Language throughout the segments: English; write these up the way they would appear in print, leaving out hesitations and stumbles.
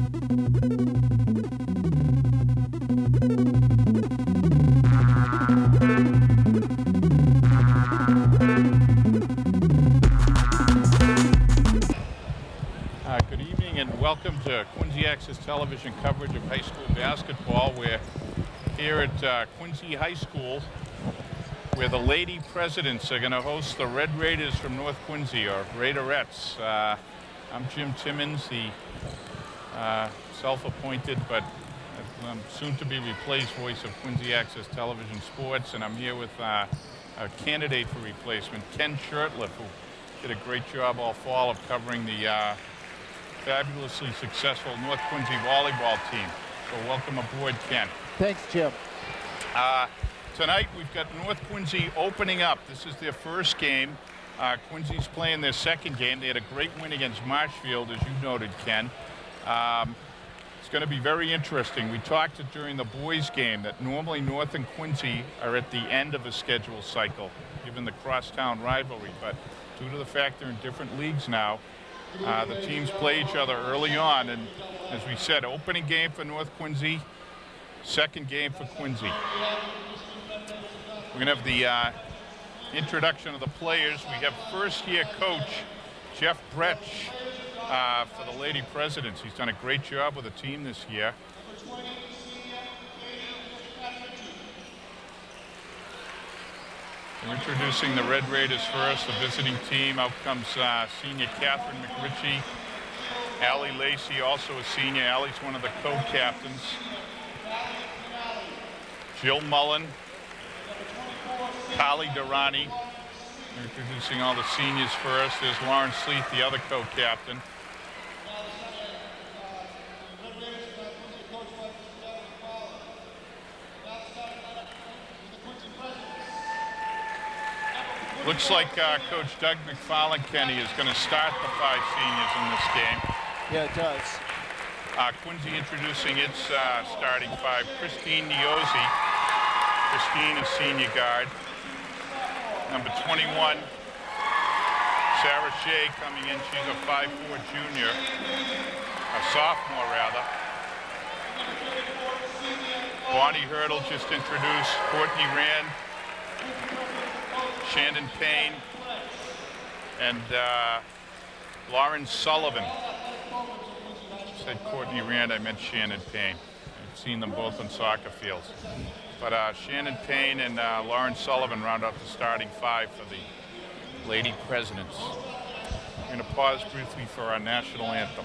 Good evening and welcome to Quincy Access Television coverage of high school basketball. We're here at Quincy High School where the Lady Presidents are going to host the Red Raiders from North Quincy, or Raiderettes. I'm Jim Timmons, the self-appointed but soon-to-be replaced voice of Quincy Access Television Sports, and I'm here with a candidate for replacement, Ken Shurtleff, who did a great job all fall of covering the fabulously successful North Quincy volleyball team. So welcome aboard, Ken. Thanks, Jim. Tonight we've got North Quincy opening up. This is their first game. Quincy's playing their second game. They had a great win against Marshfield, as you noted, Ken. It's going to be very interesting. We talked during the boys' game that normally North and Quincy are at the end of a schedule cycle, given the crosstown rivalry. But due to the fact they're in different leagues now, the teams play each other early on, and as we said, opening game for North Quincy, second game for Quincy. We're going to have the introduction of the players. We have first-year coach Jeff Bretsch for the Lady Presidents. He's done a great job with the team this year. We're introducing the Red Raiders first, the visiting team. Out comes senior Catherine McRitchie. Allie Lacey, also a senior. Allie's one of the co-captains. Jill Mullen. Carly Durrani. We're introducing all the seniors first. There's Lauren Sleeth, the other co-captain. Looks like Coach Doug McFarland Kenny is going to start the 5 seniors in this game. Yeah, it does. Quincy introducing its starting 5. Christine Niozzi. Christine is senior guard. Number 21, Sarah Shea coming in. She's a 5'4" junior, a sophomore rather. Bonnie Hurdle just introduced. Courtney Rand. Shannon Payne and Lauren Sullivan. I said Courtney Rand, I meant Shannon Payne. I've seen them both on soccer fields. But Shannon Payne and Lauren Sullivan round out the starting 5 for the Lady Presidents. We're going to pause briefly for our national anthem.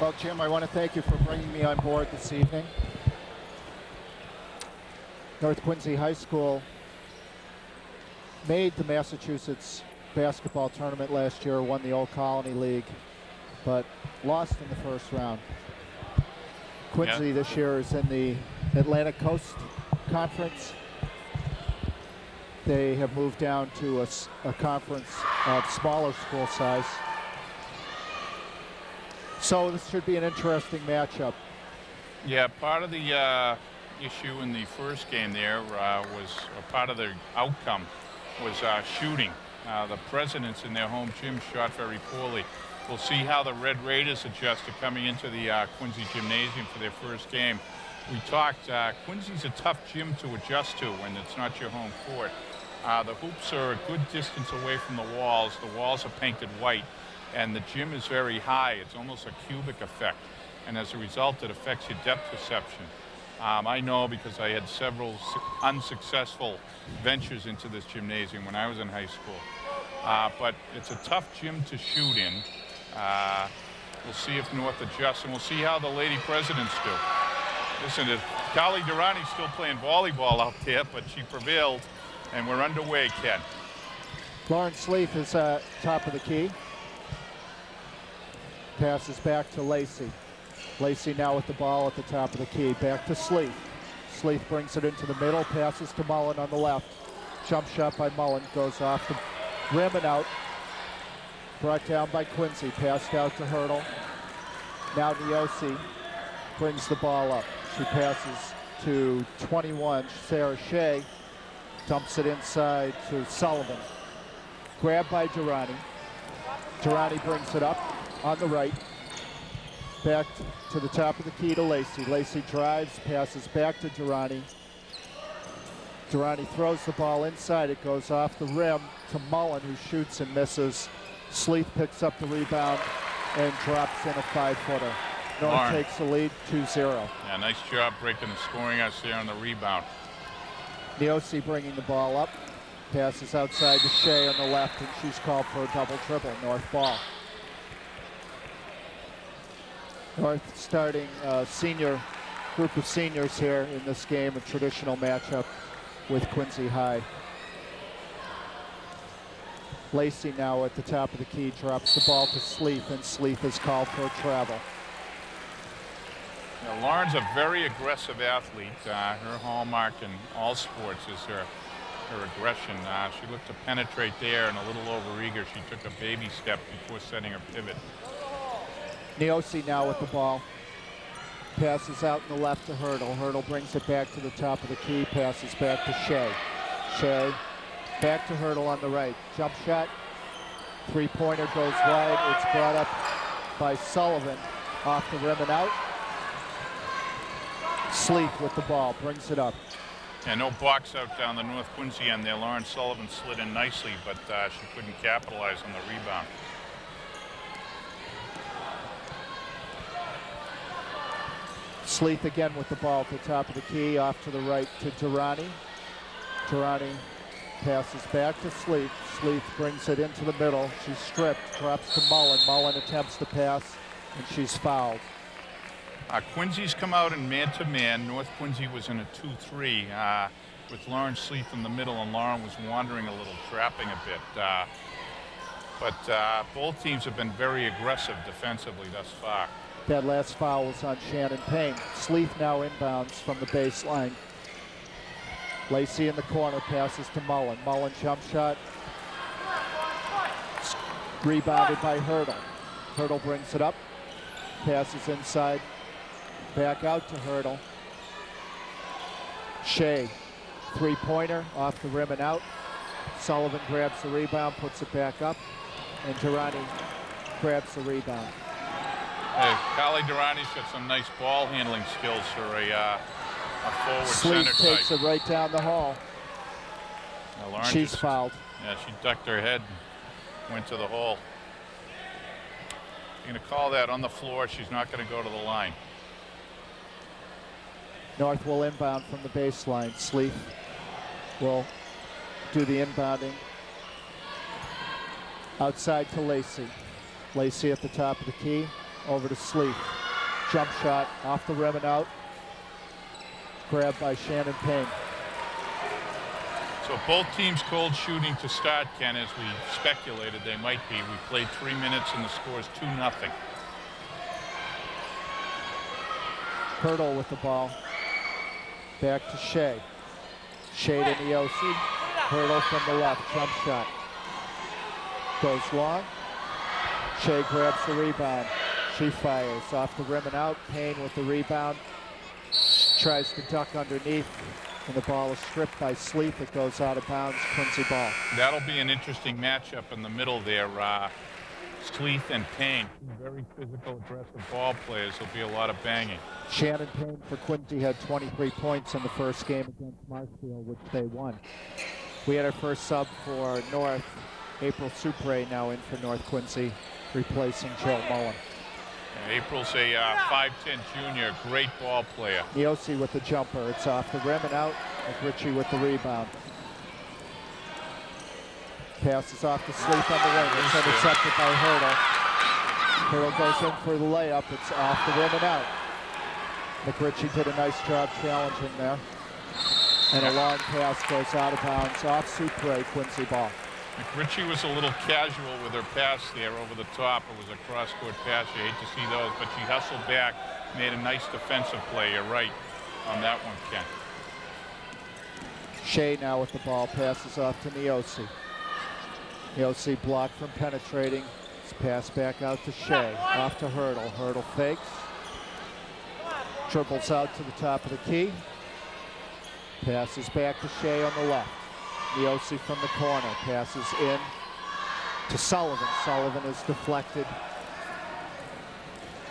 Well, Jim, I want to thank you for bringing me on board this evening. North Quincy High School made the Massachusetts basketball tournament last year, won the Old Colony League, but lost in the first round. Quincy this year is in the Atlantic Coast Conference. They have moved down to a conference of smaller school size. So this should be an interesting matchup. Yeah, part of the issue in the first game there part of the outcome was shooting. The Presidents in their home gym shot very poorly. We'll see how the Red Raiders adjust to coming into the Quincy Gymnasium for their first game. We talked, Quincy's a tough gym to adjust to when it's not your home court. The hoops are a good distance away from the walls. The walls are painted white, and the gym is very high. It's almost a cubic effect, and as a result, it affects your depth perception. I know because I had several unsuccessful ventures into this gymnasium when I was in high school. But it's a tough gym to shoot in. We'll see if North adjusts, and we'll see how the Lady Presidents do. Listen, Kali Durrani's still playing volleyball out there, but she prevailed, and we're underway, Ken. Lauren Sleeth is top of the key. Passes back to Lacey. Lacey now with the ball at the top of the key. Back to Sleeth. Sleeth brings it into the middle, passes to Mullen on the left. Jump shot by Mullen, goes off the rim and out. Brought down by Quincy, passed out to Hurdle. Now Neosi brings the ball up. She passes to 21, Sarah Shea. Dumps it inside to Sullivan. Grabbed by Durrani. Durrani brings it up on the right. Back to the top of the key to Lacey. Lacey drives, passes back to Durrani. Durrani throws the ball inside. It goes off the rim to Mullen, who shoots and misses. Sleeth picks up the rebound and drops in a 5-footer. North takes the lead 2-0. Yeah, nice job breaking the scoring us there on the rebound. Neosi bringing the ball up. Passes outside to Shea on the left, and she's called for a double dribble. North ball. North starting group of seniors here in this game, a traditional matchup with Quincy High. Lacey now at the top of the key drops the ball to Sleeth, and Sleeth is called for a travel. Now, Lauren's a very aggressive athlete. Her hallmark in all sports is her aggression. She looked to penetrate there and a little overeager. She took a baby step before setting her pivot. Neosi now with the ball. Passes out in the left to Hurdle. Hurdle brings it back to the top of the key. Passes back to Shea. Shea back to Hurdle on the right. Jump shot. Three-pointer goes wide. It's brought up by Sullivan. Off the rim and out. Sleeth with the ball. Brings it up. Yeah, no box out down the North Quincy end there. Lauren Sullivan slid in nicely, but she couldn't capitalize on the rebound. Sleeth again with the ball at the top of the key, off to the right to Durrani. Durrani passes back to Sleeth. Sleeth brings it into the middle. She's stripped, drops to Mullen. Mullen attempts to pass, and she's fouled. Quincy's come out in man-to-man. North Quincy was in a 2-3 with Lauren Sleeth in the middle, and Lauren was wandering a little, trapping a bit. But both teams have been very aggressive defensively thus far. That last foul was on Shannon Payne. Sleeth now inbounds from the baseline. Lacey in the corner, passes to Mullen. Mullen jump shot. Rebounded by Hurdle. Hurdle brings it up. Passes inside. Back out to Hurdle. Shea, three-pointer off the rim and out. Sullivan grabs the rebound, puts it back up, and Durrani grabs the rebound. Hey, Kali Durrani's got some nice ball handling skills for a forward Sleeth center takes type. it right down the hall. She's fouled. Yeah, she ducked her head, went to the hole. You're going to call that on the floor. She's not going to go to the line. North will inbound from the baseline. Sleeth will do the inbounding. Outside to Lacey. Lacey at the top of the key. over to Sleeth. Jump shot off the rim and out. Grabbed by Shannon Payne. So both teams cold shooting to start, Ken, as we speculated they might be. We played 3 minutes and the score is 2-0. Hurdle with the ball. Back to Shea. Shea to Neosi. Hurdle from the left. Jump shot. Goes long. Shea grabs the rebound. She fires off the rim and out. Payne with the rebound. Tries to duck underneath. And the ball is stripped by Sleeth. It goes out of bounds. Quincy ball. That'll be an interesting matchup in the middle there. Sleeth and Payne, very physical, aggressive ball players. There'll be a lot of banging. Shannon Payne for Quincy had 23 points in the first game against Marshfield, which they won. We had our first sub for North. April Supre now in for North Quincy, replacing Jill Mullen. And April's a 5'10 junior, great ball player. Neosi with the jumper. It's off the rim and out. McRitchie with the rebound. Passes off to Sleeth on the wing. It's intercepted by Hurdle. Hurdle goes in for the layup. It's off the rim and out. McRitchie did a nice job challenging there. And a long pass goes out of bounds off Supre, Quincy ball. McRitchie was a little casual with her pass there over the top. It was a cross-court pass. You hate to see those, but she hustled back, made a nice defensive play. You're right on that one, Ken. Shea now with the ball, passes off to Neosi. Neosi blocked from penetrating. It's passed back out to Shea. Off to Hurdle. Hurdle fakes. Dribbles out to the top of the key. Passes back to Shea on the left. Neosi from the corner. Passes in to Sullivan. Sullivan is deflected.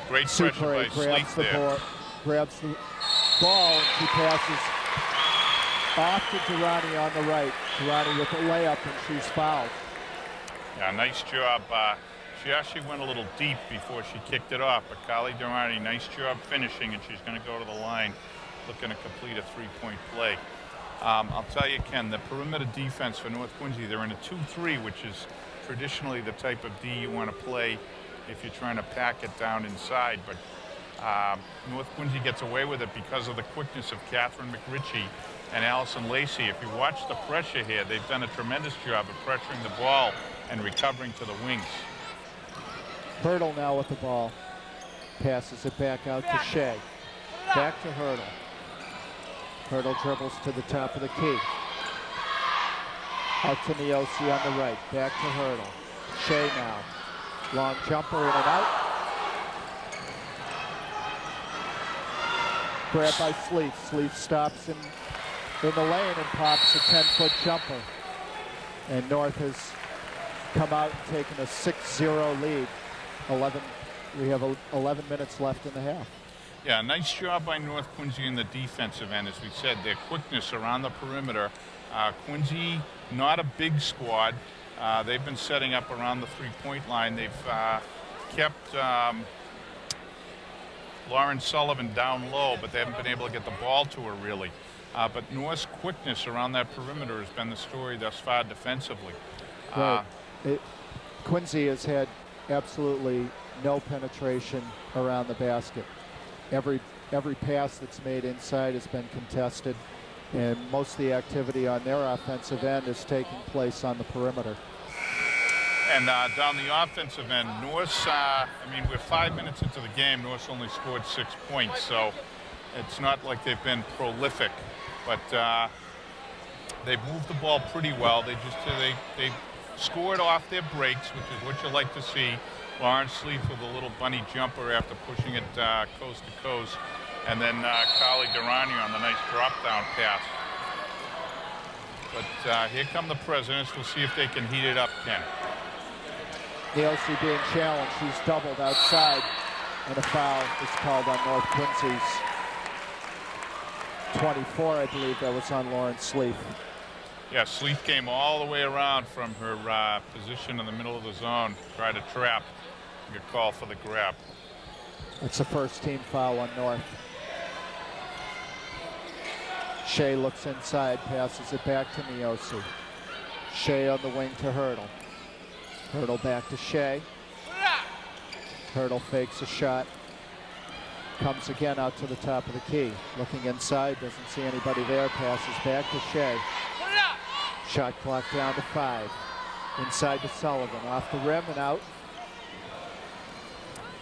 Great pressure by grabs Sleeth the there. ball, grabs the ball, and she passes off to Durrani on the right. Durrani with a layup, and she's fouled. Yeah, nice job. She actually went a little deep before she kicked it off, but Carly Durrani, nice job finishing, and she's going to go to the line looking to complete a three-point play. I'll tell you, Ken, the perimeter defense for North Quincy, they're in a 2-3, which is traditionally the type of D you want to play if you're trying to pack it down inside. But North Quincy gets away with it because of the quickness of Catherine McRitchie and Allison Lacey. If you watch the pressure here, they've done a tremendous job of pressuring the ball and recovering to the wings. Hurdle now with the ball. Passes it back out to Shea. Back to Hurdle. Hurdle dribbles to the top of the key. Out to Neosi on the right. Back to Hurdle. Shea now. Long jumper in and out. Grabbed by Sleeth. Sleeth stops in the lane and pops a 10-foot jumper. And North has come out and taken a 6-0 lead. We have 11 minutes left in the half. Yeah, nice job by North Quincy in the defensive end. As we said, their quickness around the perimeter. Quincy, not a big squad. They've been setting up around the three-point line. They've kept Lauren Sullivan down low, but they haven't been able to get the ball to her really. But North's quickness around that perimeter has been the story thus far defensively. Right. Quincy has had absolutely no penetration around the basket. Every pass that's made inside has been contested, and most of the activity on their offensive end is taking place on the perimeter. And down the offensive end, North's, we're 5 minutes into the game. North's only scored 6 points, so it's not like they've been prolific, but they've moved the ball pretty well. They scored off their breaks, which is what you like to see. Lawrence Sleeth with a little bunny jumper after pushing it coast to coast. And then Carly Durrani on the nice drop-down pass. But here come the Presidents. We'll see if they can heat it up, Ken. Neosi being challenged. He's doubled outside. And a foul is called on North Quincy's 24, I believe that was on Lawrence Sleeth. Yeah, Sleeth came all the way around from her position in the middle of the zone, tried to trap. Good call for the grab. It's the first team foul on North. Shea looks inside, passes it back to Neosi. Shea on the wing to Hurdle. Hurdle back to Shea. Hurdle fakes a shot. Comes again out to the top of the key. Looking inside, doesn't see anybody there. Passes back to Shea. Shot clock down to 5. Inside to Sullivan. Off the rim and out.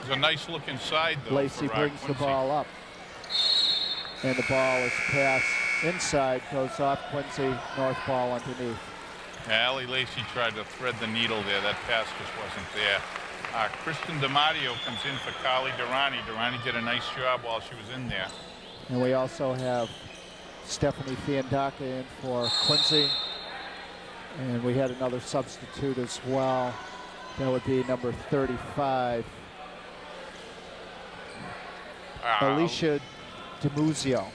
It's a nice look inside, though. Lacey brings the ball up. And the ball is passed inside, goes off Quincy, North ball underneath. Yeah, Allie Lacey tried to thread the needle there. That pass just wasn't there. Kristen DiMatteo comes in for Carly Durrani. Durrani did a nice job while she was in there. And we also have Stephanie Fiandaca in for Quincy. And we had another substitute as well. That would be number 35. Alicia DiMuzio.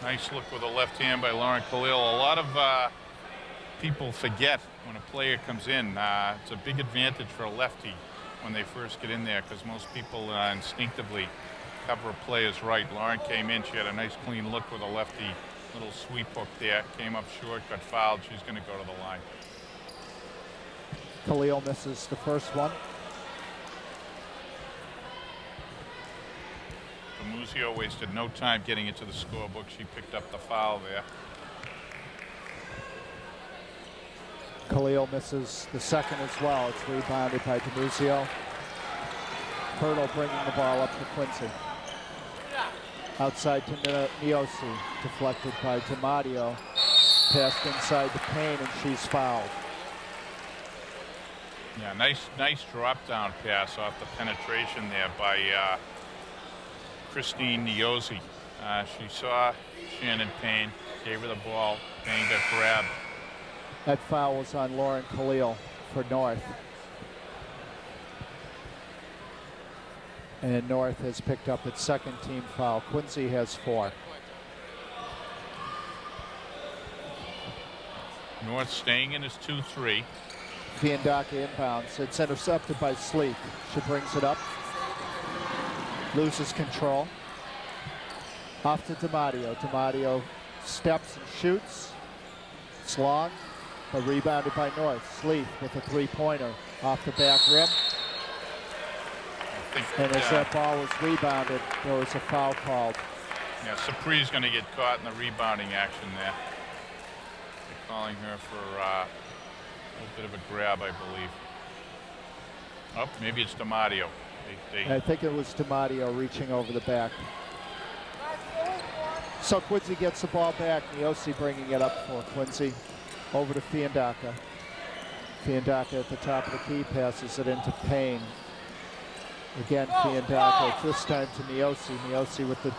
Nice look with a left hand by Lauren Khalil. A lot of people forget when a player comes in. It's a big advantage for a lefty when they first get in there because most people instinctively cover a player's right. Lauren came in. She had a nice clean look with a lefty. Little sweep hook there. Came up short, got fouled. She's going to go to the line. Khalil misses the first one. DiMuzio wasted no time getting into the scorebook. She picked up the foul there. Khalil misses the second as well. It's rebounded by DiMuzio. Hurdle bringing the ball up to Quincy. Outside to Niosi. Deflected by DiMatteo. Passed inside the paint, and she's fouled. Yeah, nice drop-down pass off the penetration there by Christine Niosi. She saw Shannon Payne, gave her the ball. Payne got grabbed. That foul was on Lauren Khalil for North. And North has picked up its second team foul. Quincy has 4. North staying in his 2-3. Fiandaca inbounds. It's intercepted by Sleek. She brings it up. Loses control. Off to DiMatteo. DiMatteo steps and shoots. It's long, but rebounded by North. Sleek with a 3-pointer off the back rim. And as that ball was rebounded, there was a foul called. Yeah, Sapri's going to get caught in the rebounding action there. They're calling her for a little bit of a grab, I believe. Oh, maybe it's DiMatteo. I think it was DiMatteo reaching over the back. So Quincy gets the ball back. Niosi bringing it up for Quincy. Over to Fiandaca. Fiandaca at the top of the key, passes it into Payne. Again, Fiandaca, this time to Niosi. Niosi with the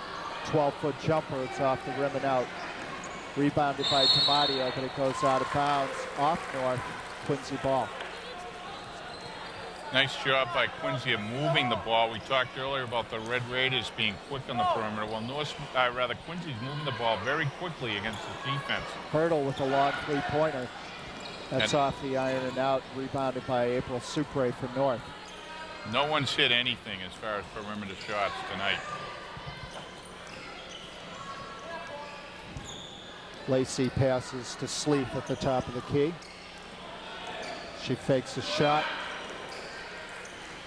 12-foot jumper. It's off the rim and out. Rebounded by DiMatteo, but it goes out of bounds. Off North, Quincy ball. Nice job by Quincy of moving the ball. We talked earlier about the Red Raiders being quick on the perimeter. Well, Quincy's moving the ball very quickly against the defense. Hurdle with a long 3-pointer. That's off the iron and out. Rebounded by April Supre for North. No one's hit anything as far as perimeter shots tonight. Lacey passes to Sleeth at the top of the key. She fakes a shot.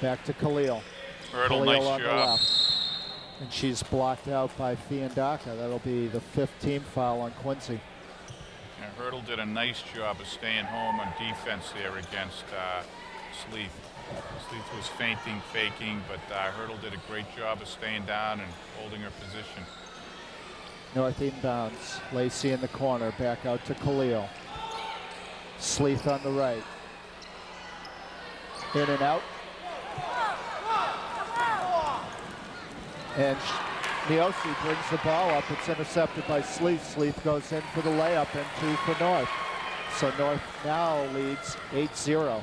Back to Khalil. Hurdle, Khalil nice on job. the left. And she's blocked out by Fiandaca. That'll be the 5th team foul on Quincy. And Hurdle did a nice job of staying home on defense there against Sleeth. Sleeth was feinting, faking, but Hurdle did a great job of staying down and holding her position. North inbounds. Lacey in the corner. Back out to Khalil. Sleeth on the right. In and out. And Niosi brings the ball up. It's intercepted by Sleeth. Sleeth goes in for the layup and 2 for North. So North now leads 8-0.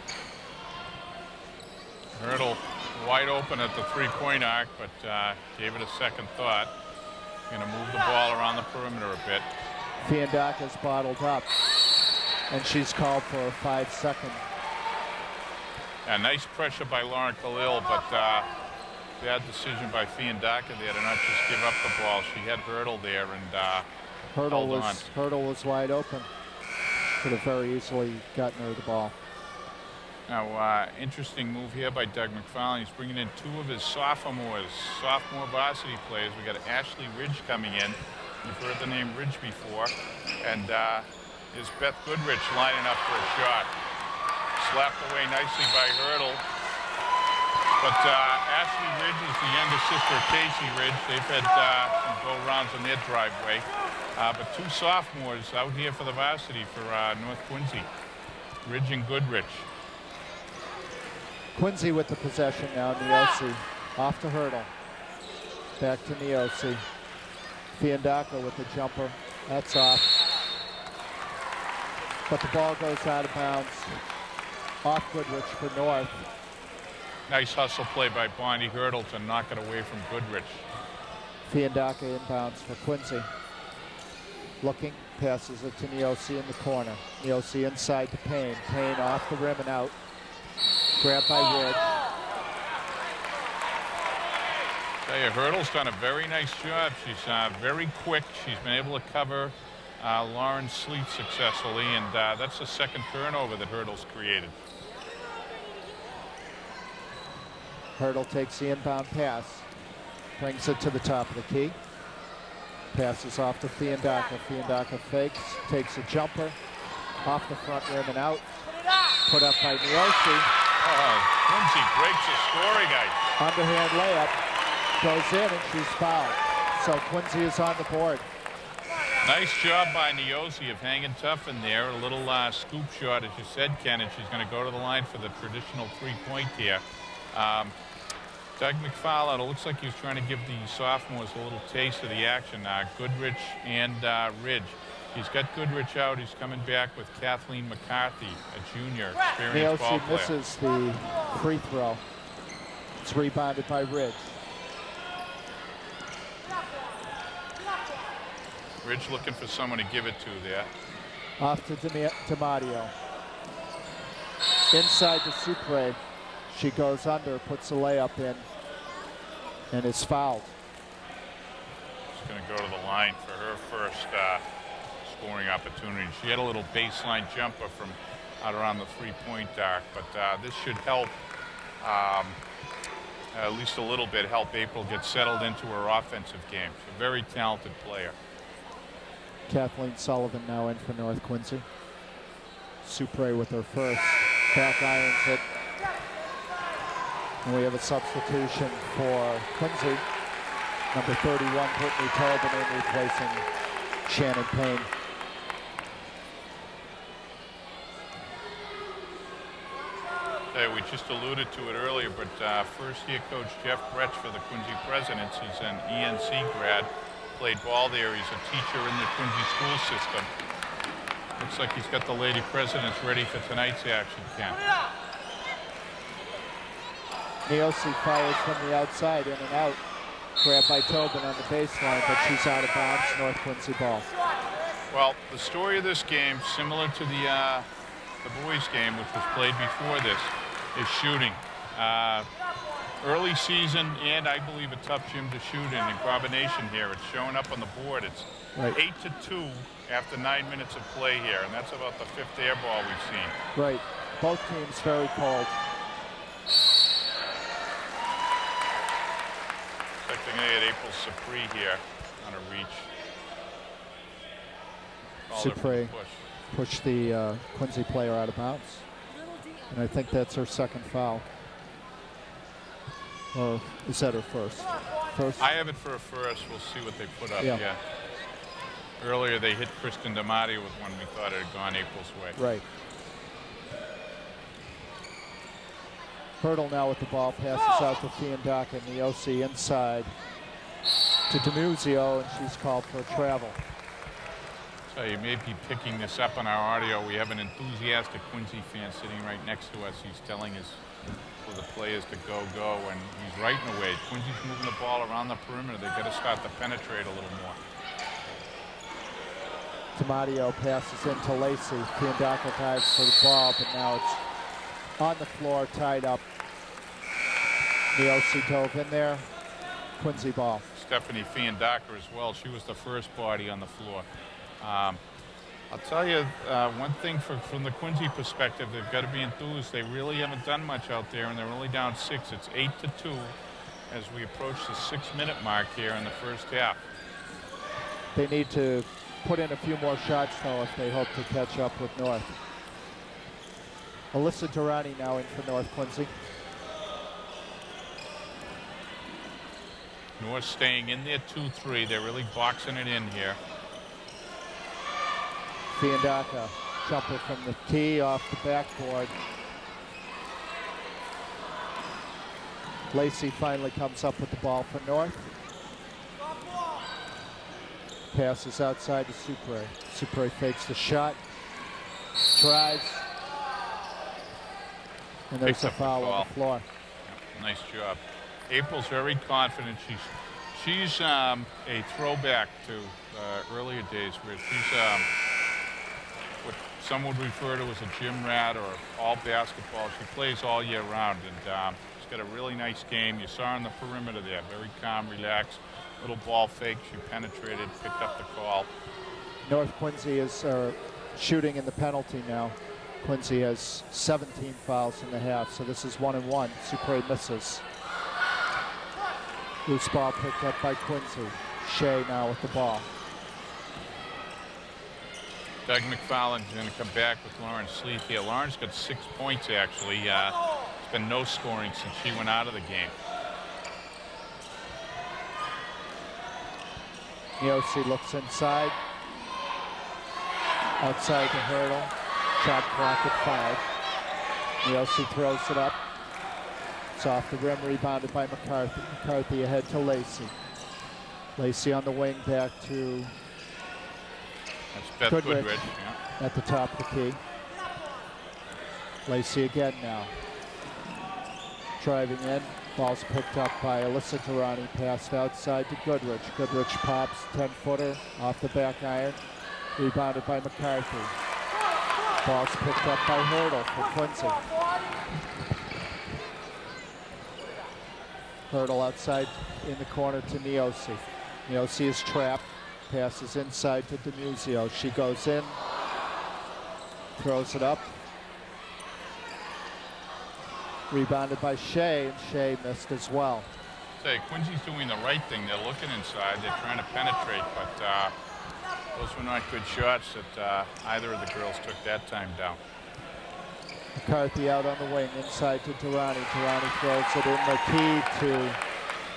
Hurdle wide open at the 3-point arc, but gave it a second thought. Going to move the ball around the perimeter a bit. Fiandaca's bottled up, and she's called for a 5-second. And nice pressure by Lauren Khalil, but bad decision by Fiandaca there to not just give up the ball. She had Hurdle there and Hurdle was wide open. Could have very easily gotten her the ball. Now, interesting move here by Doug McFarlane. He's bringing in two of his sophomore varsity players. We got Ashley Ridge coming in. You've heard the name Ridge before. And is Beth Goodrich lining up for a shot. Slapped away nicely by Hurdle. But Ashley Ridge is the younger sister of Casey Ridge. They've had some go-rounds on their driveway. But two sophomores out here for the varsity for North Quincy. Ridge and Goodrich. Quincy with the possession now. Neosi off to Hurdle. Back to Neosi. Fiandaca with the jumper. That's off. But the ball goes out of bounds. Off Goodrich for North. Nice hustle play by Bonnie Hurdle to knock it away from Goodrich. Fiandaca inbounds for Quincy. Looking, passes it to Neosi in the corner. Neosi inside to Payne. Payne off the rim and out. Grabbed by Ridge. Tell you, Hurdle's done a very nice job. She's very quick. She's been able to cover Lauren Sleet successfully, and that's the second turnover that Hurdle's created. Hurdle takes the inbound pass. Brings it to the top of the key. Passes off to Fiandaca. Fiandaca fakes, takes a jumper. Off the front rim and out. Put up by Neosi. Quincy breaks the scoring ice. Underhand layup. Goes in and she's fouled. So Quincy is on the board. Nice job by Neosi of hanging tough in there. A little scoop shot, as you said, Ken, and she's going to go to the line for the traditional three-point here. Doug McFarlane, it looks like he was trying to give the sophomores a little taste of the action. Goodrich and Ridge. He's got Goodrich out. He's coming back with Kathleen McCarthy, a junior, experienced ball Neosi player. misses the free throw. It's rebounded by Ridge. Ridge looking for someone to give it to there. Off to DiMatteo. Inside to Supre. She goes under, puts a layup in, and is fouled. She's going to go to the line for her first scoring opportunity. She had a little baseline jumper from out around the three-point arc, but this should help, at least a little bit, help April get settled into her offensive game. She's a very talented player. Kathleen Sullivan now in for North Quincy. Supre with her first. Back irons it. And we have a substitution for Quincy. Number 31, Brittany Tobin, in replacing Shannon Payne. Hey, we just alluded to it earlier, but first-year coach Jeff Bretsch for the Quincy Presidents. He's an ENC grad, played ball there. He's a teacher in the Quincy school system. Looks like he's got the Lady Presidents ready for tonight's action, Ken. Neosi fires from the outside, in and out. Grabbed by Tobin on the baseline, but she's out of bounds. North Quincy ball. Well, the story of this game, similar to the boys' game, which was played before this, is shooting. Early season, and I believe a tough gym to shoot in combination here. It's showing up on the board. It's Right. 8-2 after 9 minutes of play here, and that's about the fifth air ball we've seen. Right. Both teams very cold. Expecting to get April Supre here on a reach. Called her for the Supre push. pushed the Quincy player out of bounds. And I think that's her second foul. Or is that her first? First? I have it for a first. We'll see what they put up. Yeah. Yeah. Earlier they hit Kristen DiMatteo with one we thought it had gone April's way. Right. Hurdle now with the ball, passes out to Fiandaca, and Neosi inside to Demuzio, and she's called for a travel. So you may be picking this up on our audio. We have an enthusiastic Quincy fan sitting right next to us. He's telling us for the players to go, and he's right in the way. Quincy's moving the ball around the perimeter. They've got to start to penetrate a little more. DiMatteo passes into Lacey. Fiandaca dives for the ball, but now it's on the floor, tied up. Neosi dove in there. Quincy ball. Stephanie Fiandaca as well. She was the first body on the floor. I'll tell you one thing from the Quincy perspective, they've got to be enthused. They really haven't done much out there, and they're only down 6. It's 8-2 as we approach the 6-minute mark here in the first half. They need to put in a few more shots, though, if they hope to catch up with North. Alyssa Durrani now in for North Quincy. North staying in there 2-3. They're really boxing it in here. Fiandaca, jumper from the tee off the backboard. Lacey finally comes up with the ball for North. Passes outside to Supre. Supre fakes the shot. Drives. And there's Picks a up the foul ball. on the floor. Nice job. April's very confident. She's a throwback to earlier days where she's what some would refer to as a gym rat or all basketball. She plays all year round, and she's got a really nice game. You saw her on the perimeter there, very calm, relaxed. Little ball fake. She penetrated, picked up the call. North Quincy is shooting in the penalty now. Quincy has 17 fouls in the half, so this is 1-1. Supre misses. Loose ball picked up by Quincy. Shea now with the ball. Doug McFarland's going to come back with Lauren Sleeth here. Lauren's got 6 points, actually. There's been no scoring since she went out of the game. Neosi looks inside. Outside the hurdle. Shot clock at 5. Neosi throws it up. It's off the rim, rebounded by McCarthy. McCarthy ahead to Lacey. Lacey on the wing back to That's Beth Goodrich. Yeah. At the top of the key. Lacey again now. Driving in. Ball's picked up by Alyssa Durrani. Passed outside to Goodrich. Goodrich pops 10-footer off the back iron. Rebounded by McCarthy. Ball's picked up by Hurdle for Quincy. Hurdle outside in the corner to Neosi. Neosi is trapped. Passes inside to Demuzio. She goes in. Throws it up. Rebounded by Shea, and Shea missed as well. Say, Quincy's doing the right thing. They're looking inside. They're trying to penetrate, but those were not good shots that either of the girls took that time down. McCarthy out on the wing, inside to Durrani. Durrani throws it in the key to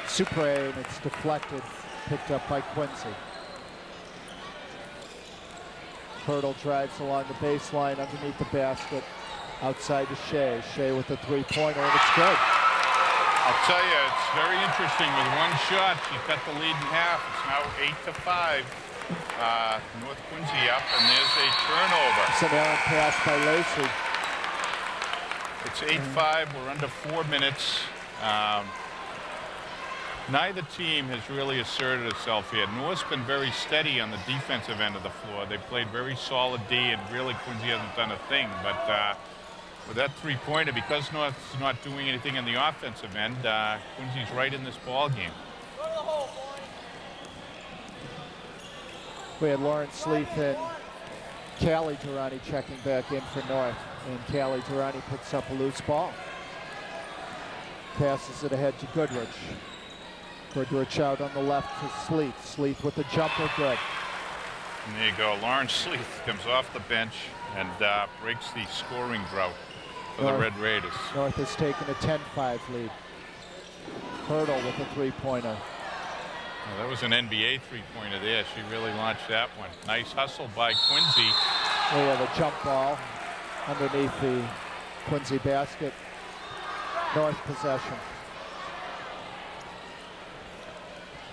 Supre, and it's deflected, picked up by Quincy. Hurdle drives along the baseline underneath the basket. Outside to Shea. Shea with a three-pointer, and it's good. I'll tell you, it's very interesting. With one shot, she cut the lead in half. It's now 8-5. North Quincy up, and there's a turnover. It's an errant pass by Lacey. It's 8-5. We're under 4 minutes. Neither team has really asserted itself here. North's been very steady on the defensive end of the floor. They played very solid D, and really Quincy hasn't done a thing. But with that three-pointer, because North's not doing anything on the offensive end, Quincy's right in this ball game. We had Lauren Sleeth and Callie Durrani checking back in for North. And Callie Durrani picks up a loose ball. Passes it ahead to Goodrich. Goodrich out on the left to Sleeth. Sleeth with the jumper, good. And there you go. Lauren Sleeth comes off the bench and breaks the scoring drought for the Red Raiders. North has taken a 10-5 lead. Hurdle with a three-pointer. Well, that was an NBA three-pointer there. She really launched that one. Nice hustle by Quincy. We have a jump ball underneath the Quincy basket. North possession.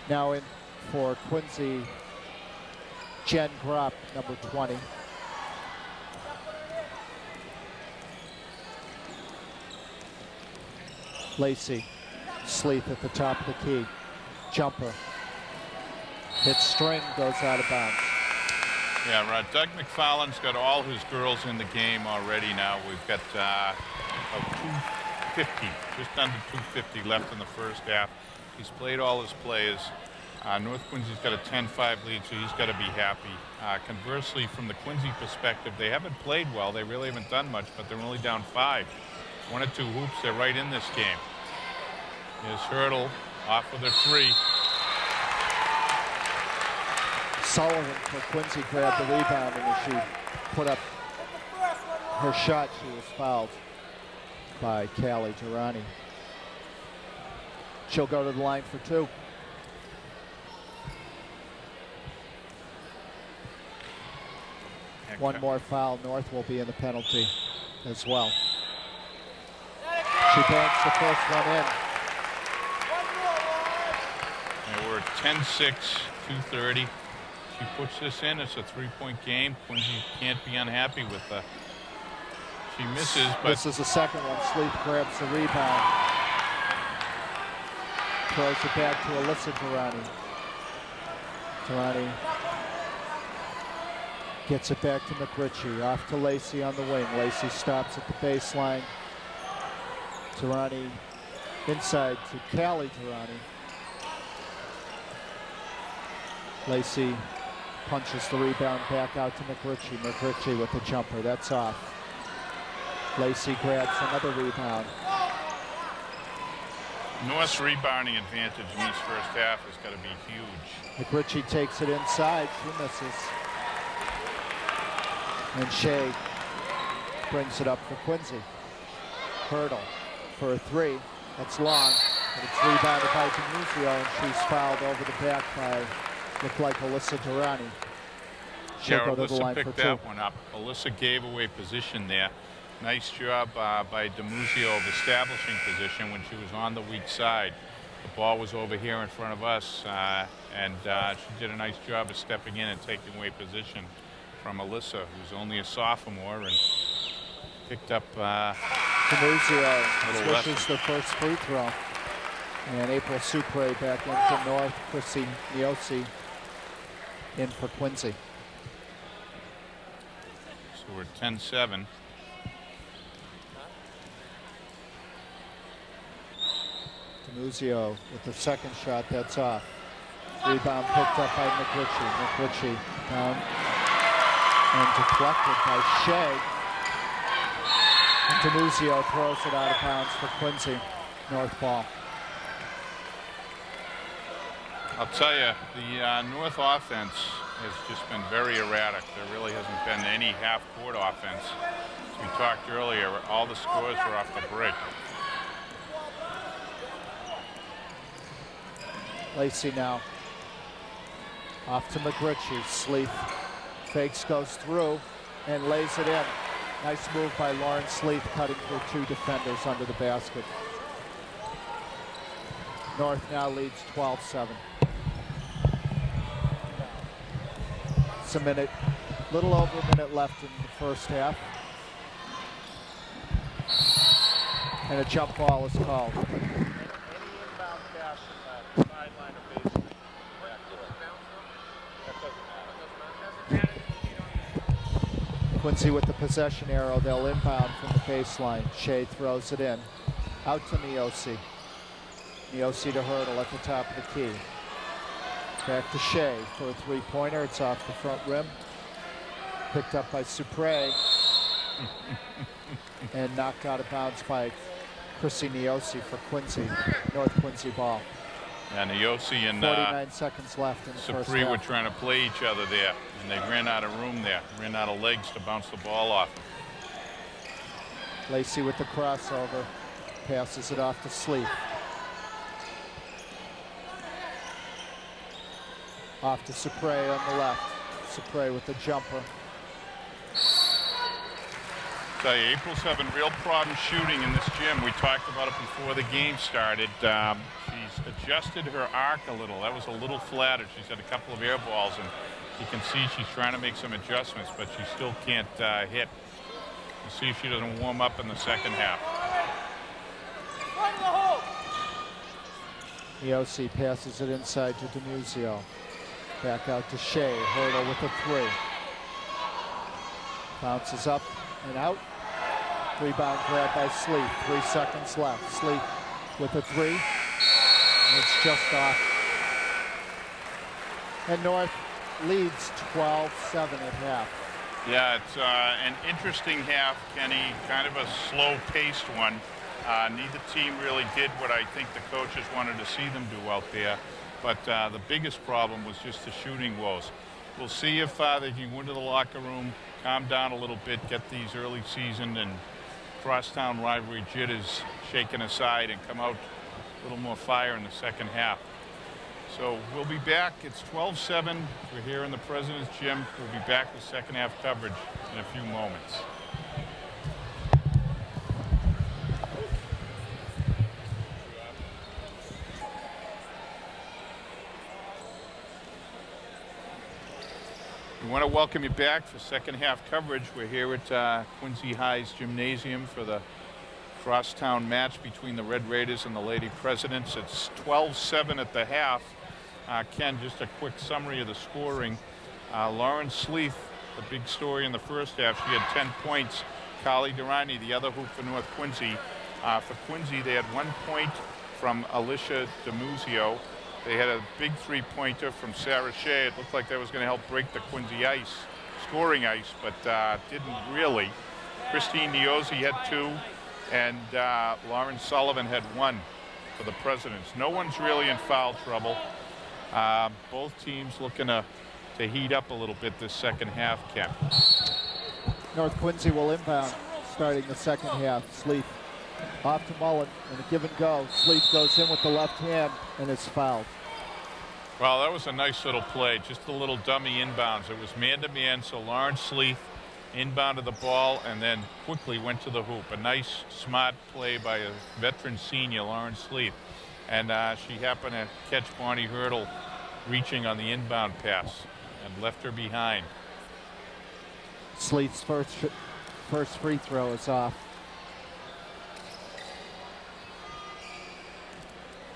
Now in for Quincy, Jen Gropp, number 20. Lacey, Sleeth at the top of the key. Jumper. Hits string, goes out of bounds. Yeah, right. Doug McFarland's got all his girls in the game already now. We've got about 250, just under 250 left in the first half. He's played all his players. North Quincy's got a 10-5 lead, so he's got to be happy. Conversely, from the Quincy perspective, they haven't played well. They really haven't done much, but they're only down 5. 1 or 2 hoops, they're right in this game. Here's Hurdle off with a 3. Sullivan for Quincy grabbed the rebound, and as she put up her shot, she was fouled by Callie Durrani. She'll go to the line for 2. One more foul, North will be in the penalty as well. She banks the first one in. And we're at 10-6, 2:30. She puts this in. It's a 3-point game. Quincy can't be unhappy with the. She misses, but this is the second one. Sleep grabs the rebound. Throws it back to Alyssa Durrani. Durrani gets it back to McRitchie. Off to Lacey on the wing. Lacey stops at the baseline. Durrani inside to Callie Durrani. Lacey punches the rebound back out to McRitchie. McRitchie with the jumper. That's off. Lacey grabs another rebound. North's rebounding advantage in this first half has got to be huge. McRitchie takes it inside. She misses. And Shea brings it up for Quincy. Hurdle for a 3. That's long, but it's rebounded by D'Annunzio, and she's fouled over the back by, looked like Alyssa Durrani. She'll go to the line Alyssa for picked 2. that one up. Alyssa gave away position there. Nice job by D'Annunzio of establishing position when she was on the weak side. The ball was over here in front of us, and she did a nice job of stepping in and taking away position from Alyssa, who's only a sophomore, and picked up D'Annunzio swishes the first free throw. And April Supre back in for North. Chrissy Niosi in for Quincy. So we're 10-7. D'Annunzio with the second shot, that's off. Rebound picked up by McRitchie. McRitchie down and deflected by Shea. And D'Annunzio throws it out of bounds for Quincy. North ball. I'll tell you, the North offense has just been very erratic. There really hasn't been any half-court offense. As we talked earlier, all the scores were off the break. Lacey now off to McRitchie. Sleeth fakes, goes through, and lays it in. Nice move by Lauren Sleeth, cutting through 2 defenders under the basket. North now leads 12-7. It's a little over a minute left in the first half. And a jump ball is called. Quincy with the possession arrow. They'll inbound from the baseline. Shea throws it in. Out to Niosi. Niosi to Hurdle at the top of the key. Back to Shea for a 3-pointer. It's off the front rim. Picked up by Supre. And knocked out of bounds by Chrissy Niosi for Quincy. North Quincy ball. And Niosi and 49 seconds left in the first Supre were half. trying to play each other there, and they ran out of room there, ran out of legs to bounce the ball off. Lacey with the crossover. Passes it off to Sleeth. Off to Supre on the left. Supre with the jumper. Tell you, April's having real problems shooting in this gym. We talked about it before the game started. She's adjusted her arc a little. That was a little flattered. She's had a couple of air balls, and you can see she's trying to make some adjustments, but she still can't hit. We'll see if she doesn't warm up in the second half. Niosi passes it inside to D'Annunzio. Back out to Shea. Hurdle with a 3. Bounces up and out. Rebound grab by Sleeth. 3 seconds left. Sleeth with a 3. And it's just off And North leads 12-7 at half. Yeah, it's an interesting half, Kenny. Kind of a slow-paced one. Neither team really did what I think the coaches wanted to see them do out there. But the biggest problem was just the shooting woes. We'll see if they can go into the locker room, calm down a little bit, get these early season and crosstown rivalry jitters shaken aside and come out a little more fire in the second half. So we'll be back. It's 12-7. We're here in the President's Gym. We'll be back with second half coverage in a few moments. We want to welcome you back for second half coverage. We're here at Quincy High's Gymnasium for the crosstown match between the Red Raiders and the Lady Presidents. It's 12-7 at the half. Ken, just a quick summary of the scoring. Lauren Sleeth, the big story in the first half, she had 10 points. Carly Durrani, the other hoop for North Quincy. For Quincy, they had 1 point from Alicia DeMuzio. They had a big three-pointer from Sarah Shea. It looked like that was going to help break the Quincy scoring ice, but didn't really. Christine Niozzi had 2, and Lauren Sullivan had 1 for the Presidents. No one's really in foul trouble. Both teams looking to heat up a little bit this second half, Ken. North Quincy will inbound starting the second half. Sleeth off to Mullen and a give and go. Sleeth goes in with the left hand and is fouled. Well, that was a nice little play, just a little dummy inbounds. It was man-to-man, so Lauren Sleeth inbounded the ball and then quickly went to the hoop. A nice, smart play by a veteran senior, Lauren Sleeth. And she happened to catch Bonnie Hurdle reaching on the inbound pass and left her behind. Sleeth's first free throw is off.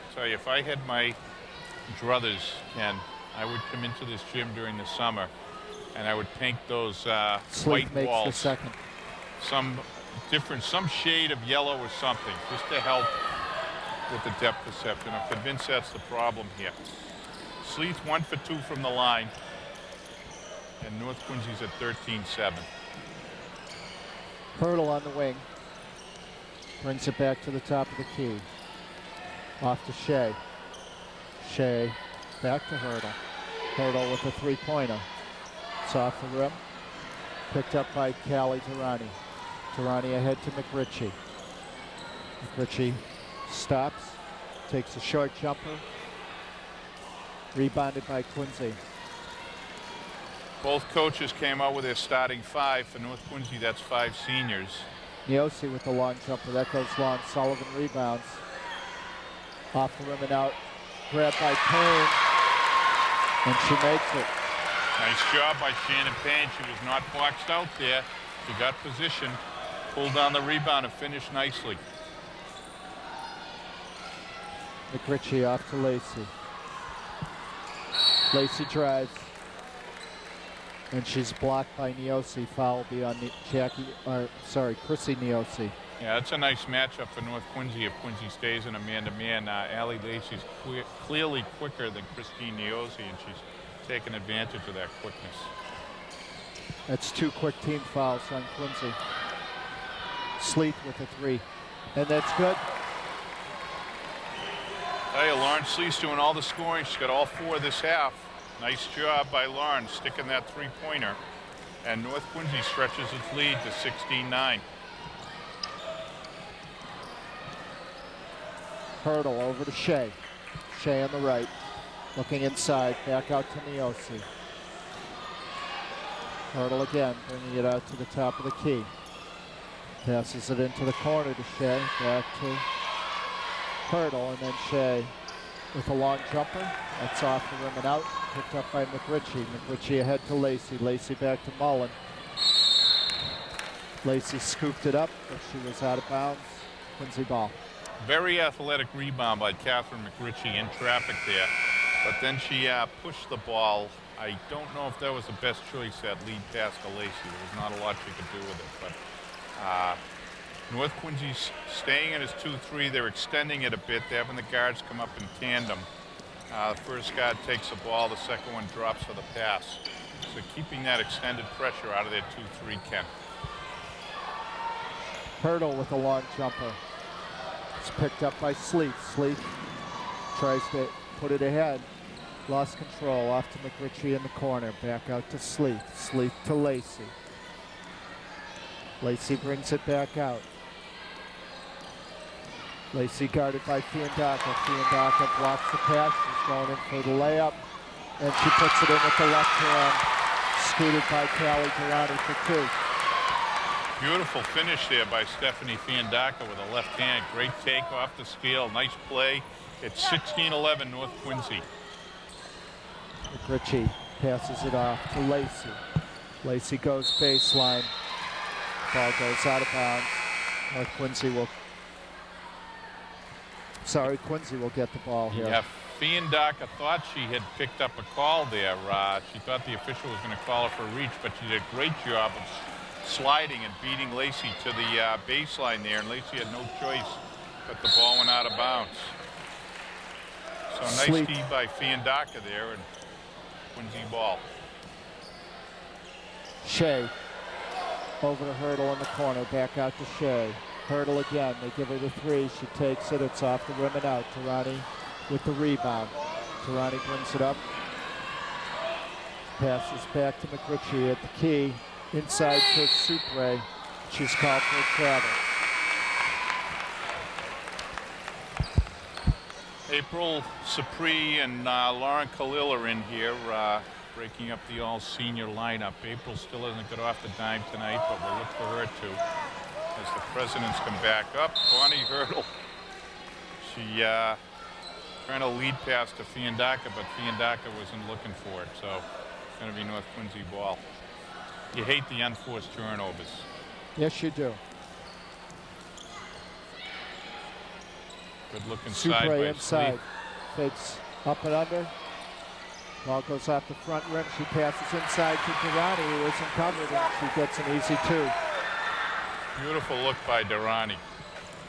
I tell you, if I had my druthers, Ken, I would come into this gym during the summer and I would paint those white makes walls. The second. Some shade of yellow or something, just to help with the depth perception. I'm convinced that's the problem here. Sleeth 1 for 2 from the line, and North Quincy's at 13-7. Hurdle on the wing. Brings it back to the top of the key. Off to Shea. Shea back to Hurdle. Hurdle with a three-pointer. It's off the rim. Picked up by Callie Durrani. Durrani ahead to McRitchie. McRitchie stops, takes a short jumper. Rebounded by Quincy. Both coaches came out with their starting 5. For North Quincy, that's 5 seniors. Niozzi with the long jumper. That goes long. Sullivan rebounds. Off the rim and out. Grabbed by Payne. And she makes it. Nice job by Shannon Payne. She was not boxed out there. She got position, pulled down the rebound, and finished nicely. McRitchie off to Lacey. Lacey drives. And she's blocked by Niozzi. Foul be on Chrissy Niozzi. Yeah, that's a nice matchup for North Quincy if Quincy stays in a man-to-man. Allie Lacey's clearly quicker than Christine Niozzi, and she's taking advantage of that quickness. That's 2 quick team fouls on Quincy. Sleeth with a 3. And that's good. Tell you, Lauren Sleeth's doing all the scoring. She's got all 4 this half. Nice job by Lauren sticking that three-pointer. And North Quincy stretches its lead to 16-9. Hurdle over to Shea. Shea on the right. Looking inside. Back out to Niozzi. Hurdle again, bringing it out to the top of the key. Passes it into the corner to Shea. Back to Hurdle, and then Shea with a long jumper. That's off the rim and out. Picked up by McRitchie. McRitchie ahead to Lacey. Lacey back to Mullen. Lacey scooped it up, but she was out of bounds. Quincy ball. Very athletic rebound by Catherine McRitchie in traffic there. But then she pushed the ball. I don't know if that was the best choice, that lead pass to Lacey. There was not a lot she could do with it. But North Quincy's staying in his 2-3. They're extending it a bit. They're having the guards come up in tandem. The first guard takes the ball, the second one drops for the pass. So keeping that extended pressure out of their 2-3, Ken. Hurdle with a long jumper. It's picked up by Sleeth. Sleeth tries to put it ahead. Lost control, off to McRitchie in the corner. Back out to Sleeth. Sleeth to Lacey. Lacey brings it back out. Lacey guarded by Fiandaca. Fiandaca blocks the pass. She's going in for the layup. And she puts it in with the left hand. Scooted by Callie Durrani for two. Beautiful finish there by Stephanie Fiandaca with a left hand. Great take off the scale. Nice play. It's 16-11 North Quincy. McRitchie passes it off to Lacey. Lacey goes baseline. Ball goes out of bounds. North Quincy will... Sorry, Quincy will get the ball here. Yeah, Fiandaca thought she had picked up a call there. She thought the official was going to call her for reach, but she did a great job of sliding and beating Lacey to the baseline there, and Lacey had no choice, but the ball went out of bounds. So nice D by Fiandaca there, and Quincy ball. Shea over to Hurdle in the corner, back out to Shea. Hurdle again, they give her the three, she takes it, it's off the rim and out. Durrani with the rebound. Durrani brings it up. Passes back to McRitchie at the key. Inside to Supre. She's called for a travel. April Supre and Lauren Khalil are in here, breaking up the all-senior lineup. April still hasn't got off the dime tonight, but we'll look for her to as the presidents come back up. Bonnie Hurdle, she trying to lead pass to Fiandaca, but Fiandaca wasn't looking for it, so it's going to be North Quincy ball. You hate the unforced turnovers. Yes, you do. Good look inside by inside. Fakes up and under. Ball goes off the front rim. She passes inside to Durrani, who isn't covered, and she gets an easy two. Beautiful look by Durrani.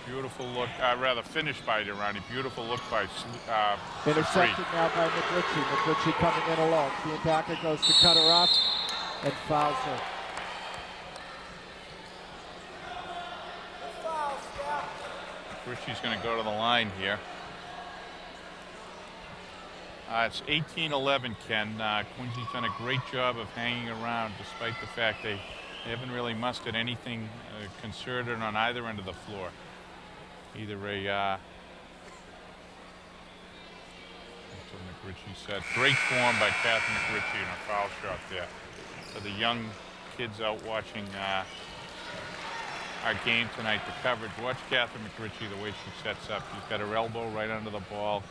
Beautiful look, rather finished by Durrani. Beautiful look by Intercepted now by McRitchie. McRitchie coming in alone. Fiandaca goes to cut her off and fouls her. McRitchie's going to go to the line here. It's 18-11, Ken. Quincy's done a great job of hanging around despite the fact they haven't really mustered anything concerted on either end of the floor. Either a, that's what McRitchie said. Great form by Kathy McRitchie and a foul shot there. For the young kids out watching our game tonight, the coverage, watch Kathy McRitchie the way she sets up. She's got her elbow right under the ball.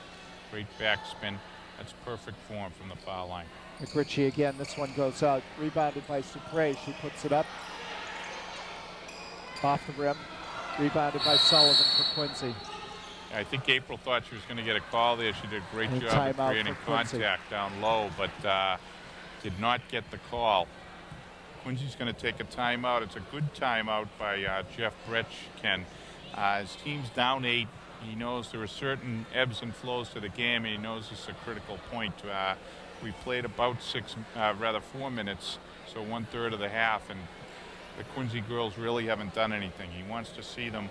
Great backspin. That's perfect form from the foul line. McRitchie again, this one goes out. Rebounded by Supre. She puts it up. Off the rim. Rebounded by Sullivan for Quincy. I think April thought she was going to get a call there. She did a great job of creating contact down low, but did not get the call. Quincy's going to take a timeout. It's a good timeout by Jeff Bretsch, Ken. His team's down 8. He knows there are certain ebbs and flows to the game, and he knows it's a critical point. We played about 4 minutes, so 1/3 of the half, and the Quincy girls really haven't done anything. He wants to see them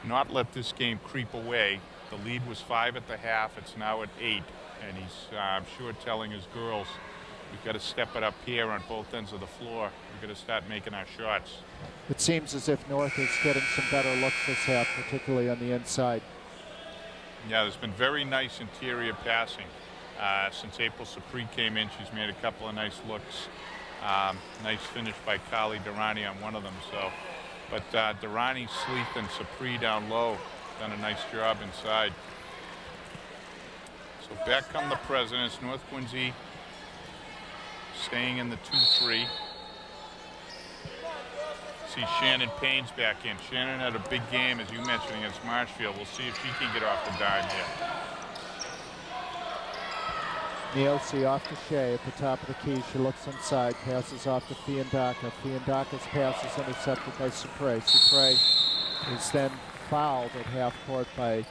not let this game creep away. The lead was 5 at the half. It's now at 8, and he's, I'm sure, telling his girls, we've got to step it up here on both ends of the floor. We've got to start making our shots. It seems as if North is getting some better looks this half, particularly on the inside. Yeah, there's been very nice interior passing. Since April Supre came in, she's made a couple of nice looks. Nice finish by Callie Durrani on one of them. So, but Durrani, Sleeth, and Supre down low done a nice job inside. So back come the presidents. North Quincy staying in the 2-3. See Shannon Payne's back in. Shannon had a big game, as you mentioned, against Marshfield. We'll see if she can get off the dime here. Nielsen off to Shea at the top of the key. She looks inside, passes off to Fiandaca. Fiandaca's pass is intercepted by Supre. Supre is then fouled at half court by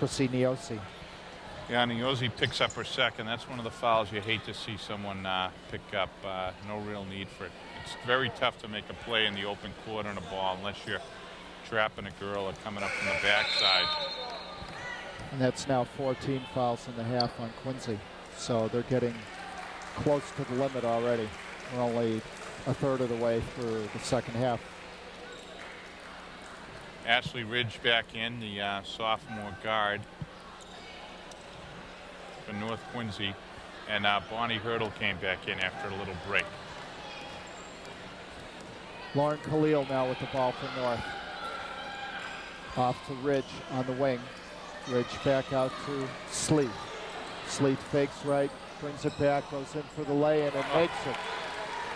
Chrissy Niosi. Yeah, Niosi picks up her second. That's one of the fouls you hate to see someone pick up. No real need for it. It's very tough to make a play in the open court on a ball unless you're trapping a girl or coming up from the backside. And that's now 14 fouls in the half on Quincy. So they're getting close to the limit already. We're only a third of the way through the second half. Ashley Ridge back in, the sophomore guard for North Quincy. And Bonnie Hurdle came back in after a little break. Lauren Khalil now with the ball for North. Off to Ridge on the wing. Ridge back out to Sleeth. Sleeth fakes right, brings it back, goes in for the lay-in and makes it.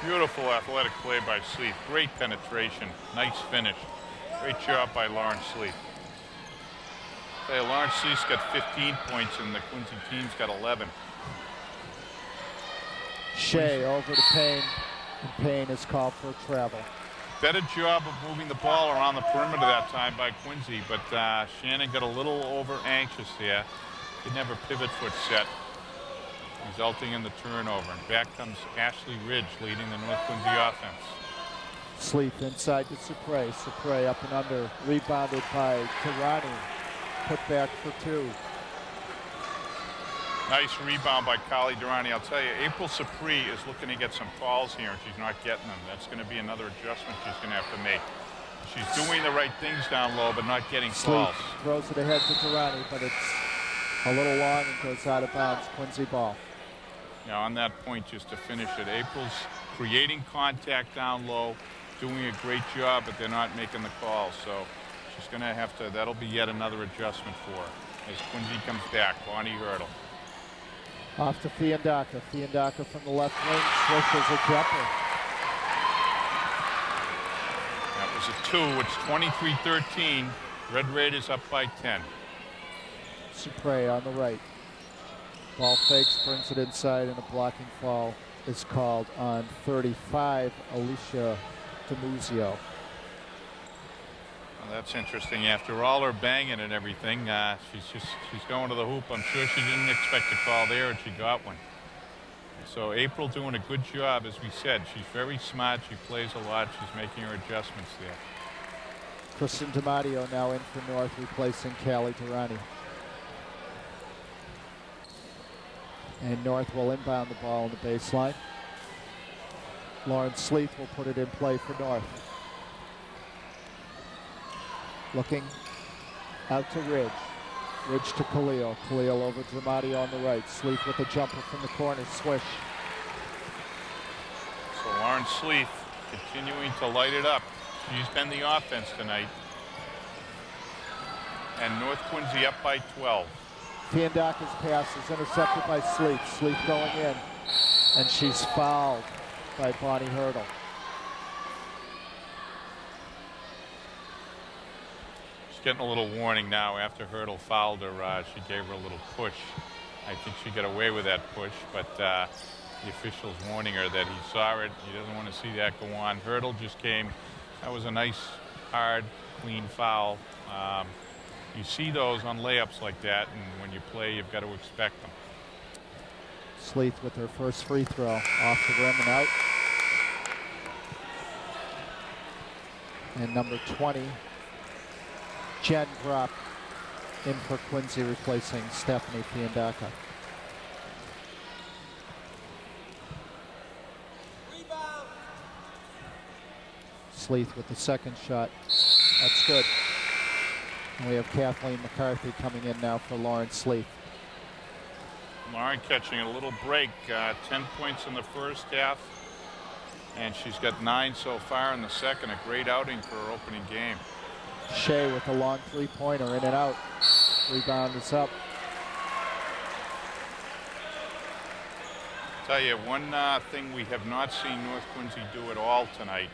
Beautiful athletic play by Sleeth. Great penetration. Nice finish. Great job by Lauren Sleeth. Hey, Lauren Sleeth's got 15 points and the Quincy team's got 11. Shea over to Payne, and Payne is called for travel. Better job of moving the ball around the perimeter that time by Quincy, but Shannon got a little over anxious there. Didn't have her pivot foot set, resulting in the turnover. And back comes Ashley Ridge leading the North Quincy offense. Sleeth inside to Supre. Supre up and under, rebounded by Tirani. Put back for two. Nice rebound by Kali Durrani. I'll tell you, April Supre is looking to get some falls here, and she's not getting them. That's going to be another adjustment she's going to have to make. She's doing the right things down low, but not getting falls. Throws it ahead to Durrani, but it's a little long and goes out of bounds. Quincy ball. Now, on that point, just to finish it, April's creating contact down low, doing a great job, but they're not making the calls. So she's going to have to, that'll be yet another adjustment for her as Quincy comes back. Bonnie Hurdle. Off to Fiandaka. Fiandaka from the left wing, swishes a jumper. That was a two. It's 23-13. Red Raiders up by 10. Supre on the right. Ball fakes, brings it inside, and a blocking foul is called on 35, Alicia DiMuzio. Well, that's interesting. After all her banging and everything, she's going to the hoop. I'm sure she didn't expect a call there, and she got one. So April doing a good job, as we said. She's very smart. She plays a lot. She's making her adjustments there. Kristen DiMatteo now in for North, replacing Kali Durrani. And North will inbound the ball on the baseline. Lauren Sleeth will put it in play for North. Looking out to Ridge. Ridge to Khalil. Khalil over to DiMatteo on the right. Sleeth with a jumper from the corner. Swish. So Lauren Sleeth continuing to light it up. She's been the offense tonight. And North Quincy up by 12. Fiandaka's pass is intercepted by Sleeth. Sleeth going in. And she's fouled by Bonnie Hurdle. She's getting a little warning now after Hurdle fouled her. She gave her a little push. I think she got away with that push, but the official's warning her that he saw it. He doesn't want to see that go on. Hurdle just came. That was a nice, hard, clean foul. You see those on layups like that, and when you play, you've got to expect them. Sleeth with her first free throw off the rim and out. And number 20, Jen Gropp in for Quincy, replacing Stephanie Fiandaka. Sleeth with the second shot. That's good. And we have Kathleen McCarthy coming in now for Lauren Sleeth. Lauren catching a little break. 10 points in the first half. And she's got 9 so far in the second. A great outing for her opening game. Shea with a long three-pointer, in and out. Rebound is up. Tell you, one thing we have not seen North Quincy do at all tonight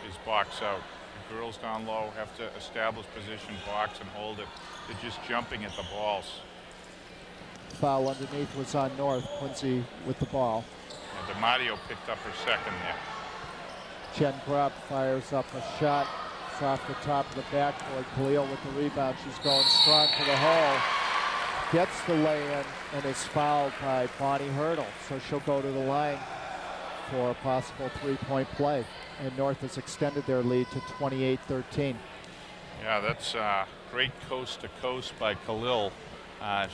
is box out. The girls down low have to establish position, box, and hold it. They're just jumping at the balls. Foul underneath was on North. Quincy with the ball. And DiMatteo picked up her second there. Jen Gropp fires up a shot. It's off the top of the backboard. Khalil with the rebound. She's going strong to the hole. Gets the lay-in and is fouled by Bonnie Hurdle. So she'll go to the line for a possible three-point play. And North has extended their lead to 28-13. Yeah, that's great coast to coast by Khalil.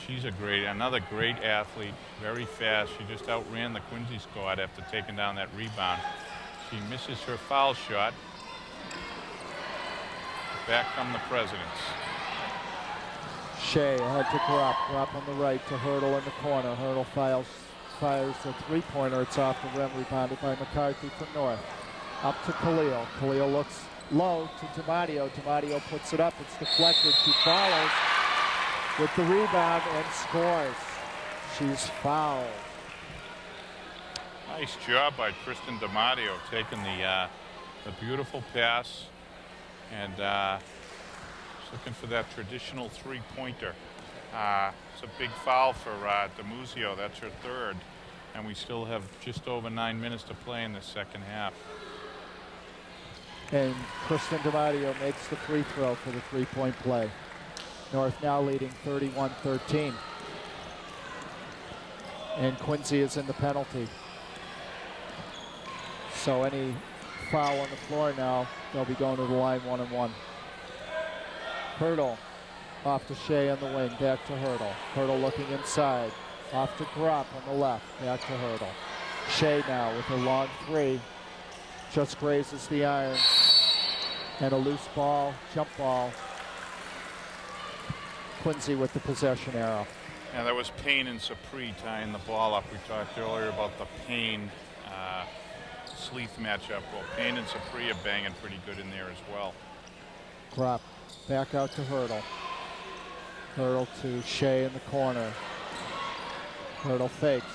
She's another great athlete, very fast. She just outran the Quincy squad after taking down that rebound. She misses her foul shot. Back come the Presidents. Shea ahead to Gropp. Gropp on the right to Hurdle in the corner. Hurdle fires a three-pointer. It's off the rim, rebounded by McCarthy from North. Up to Khalil. Khalil looks low to Tomadio. Tomadio puts it up. It's deflected. She follows with the rebound and scores. She's fouled. Nice job by Kristen Tomadio taking the beautiful pass and looking for that traditional three-pointer. It's a big foul for DiMuzio. That's her third. And we still have just over 9 minutes to play in the second half. And Kristen Tomadio makes the free throw for the three-point play. North now leading 31-13. And Quincy is in the penalty. So any foul on the floor now, they'll be going to the line 1-on-1. Hurdle off to Shea on the wing, back to Hurdle. Hurdle looking inside, off to Gropp on the left, back to Hurdle. Shea now with a long three, just grazes the iron. And a loose ball, jump ball. Quincy with the possession arrow. Yeah, that was Payne and Sapri tying the ball up. We talked earlier about the Payne Sleeth matchup. Well, Payne and Sapri are banging pretty good in there as well. Gropp back out to Hurdle. Hurdle to Shea in the corner. Hurdle fakes.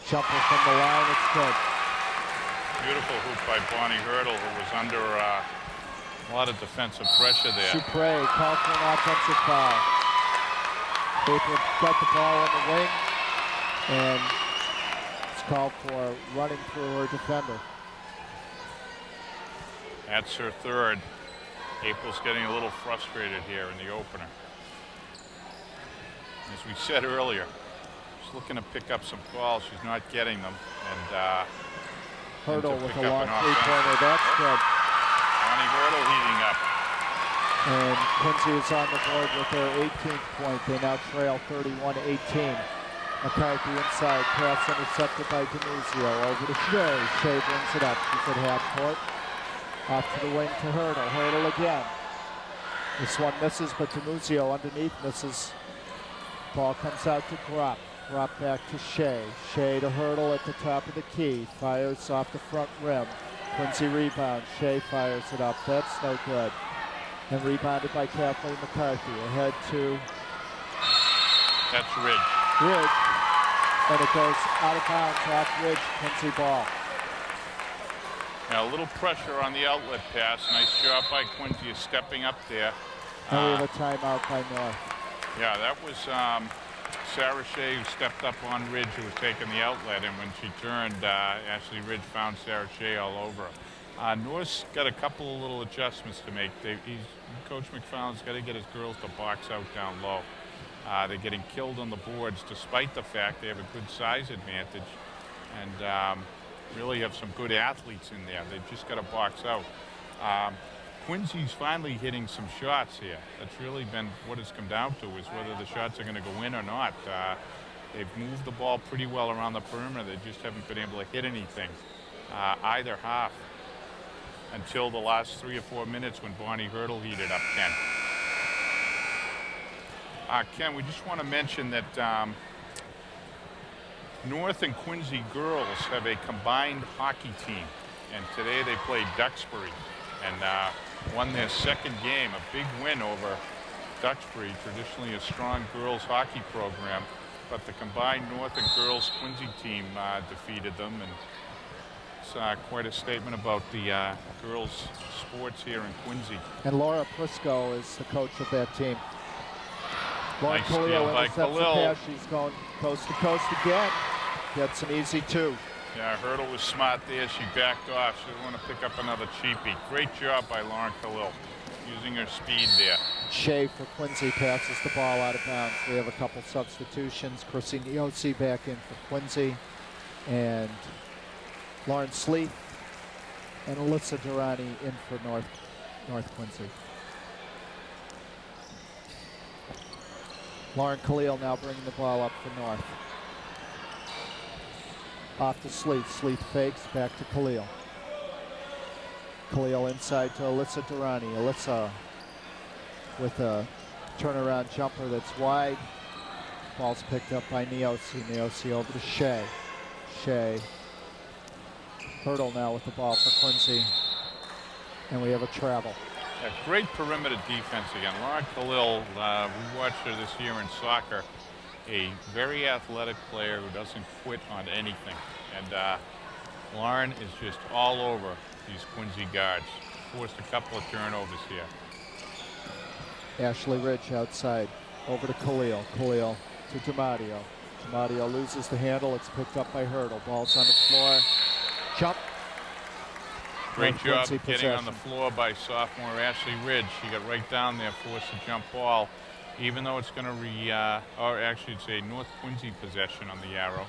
Jumper from the line, it's good. Beautiful hoop by Bonnie Hurdle, who was under a lot of defensive pressure there. Supre called for an offensive foul. April got the ball on the wing, and it's called for running through her defender. That's her third. April's getting a little frustrated here in the opener. As we said earlier, she's looking to pick up some calls. She's not getting them. And Hurdle with a long three-pointer. That's good. Bonnie Hurdle heating up. And Quincy is on the board with their 18th point. They now trail 31-18. McCarthy inside, pass intercepted by DiMuzio. Over to Shea. Shea brings it up. She's at half court. Off to the wing to Hurdle. Hurdle again. This one misses, but DiMuzio underneath misses. Ball comes out to Gropp. Gropp back to Shea. Shea to Hurdle at the top of the key. Fires off the front rim. Quincy rebounds. Shea fires it up. That's no good. And rebounded by Kathleen McCarthy. Ahead to... That's Ridge. Ridge. And it goes out of bounds off Ridge. Quincy ball. Now a little pressure on the outlet pass. Nice job by Quincy stepping up there. And we have a timeout by North. Yeah, that was Sarah Shea who stepped up on Ridge, who was taking the outlet, and when she turned, Ashley Ridge found Sarah Shea all over her. North's got a couple of little adjustments to make. Coach McFarland's got to get his girls to box out down low. They're getting killed on the boards, despite the fact they have a good size advantage, and really have some good athletes in there. They've just got to box out. Quincy's finally hitting some shots here. That's really been what it's come down to, is whether the shots are going to go in or not. They've moved the ball pretty well around the perimeter. They just haven't been able to hit anything either half until the last 3 or 4 minutes when Bonnie Hurdle heated up, Ken. Ken, we just want to mention that North and Quincy girls have a combined hockey team, and today they played Duxbury and won their second game, a big win over Duxbury, traditionally a strong girls hockey program, but the combined North and girls Quincy team defeated them, and it's quite a statement about the girls sports here in Quincy. And Laura Prisco is the coach of that team. Lauren Nice steal by intercepts the Khalil. pass. She's going coast to coast again. Gets an easy two. Yeah, Hurdle was smart there. She backed off. She didn't want to pick up another cheapie. Great job by Lauren Khalil, using her speed there. Shea for Quincy passes the ball out of bounds. We have a couple substitutions. Christine Yossi back in for Quincy, and Lauren Sleeth and Alyssa Durrani in for North Quincy. Lauren Khalil now bringing the ball up for North. Off to Sleeth. Sleeth fakes, back to Khalil. Khalil inside to Alyssa Durrani. Alyssa with a turnaround jumper that's wide. Ball's picked up by Neosi. Neosi over to Shea. Shea. Hurdle now with the ball for Quincy. And we have a travel. Yeah, great perimeter defense again. Lauren Khalil, we watched her this year in soccer. A very athletic player who doesn't quit on anything. And Lauren is just all over these Quincy guards. Forced a couple of turnovers here. Ashley Ridge outside. Over to Khalil. Khalil to DiMatteo. DiMatteo loses the handle. It's picked up by Hurdle. Ball's on the floor. Jump. Great job Quincy getting on possession. the floor by sophomore Ashley Ridge. She got right down there, forced a jump ball, even though it's going to or actually it's a North Quincy possession on the arrow.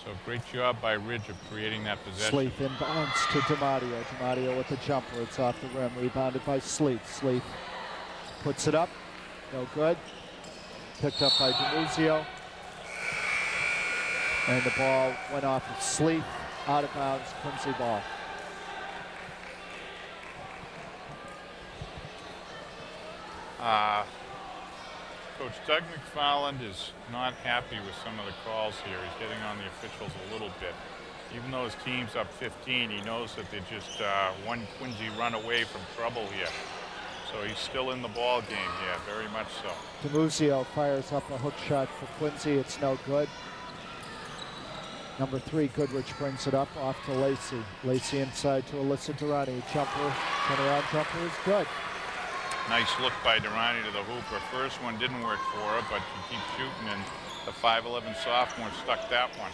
So great job by Ridge of creating that possession. Sleeth inbounds to DiMatteo. DiMatteo with the jumper. It's off the rim. Rebounded by Sleeth. Sleeth puts it up. No good. Picked up by DiMuzio. And the ball went off of Sleeth. Out of bounds. Quincy ball. Coach Doug McFarland is not happy with some of the calls here. He's getting on the officials a little bit. Even though his team's up 15, he knows that they're just one Quincy run away from trouble here. So he's still in the ball game here, very much so. DiMuzio fires up a hook shot for Quincy. It's no good. Number 3, Goodrich brings it up off to Lacey. Lacey inside to Alyssa Durrani. Jumper, turnaround jumper is good. Nice look by Durrani to the hoop. Her first one didn't work for her, but she keeps shooting, and the 5'11" sophomore stuck that one.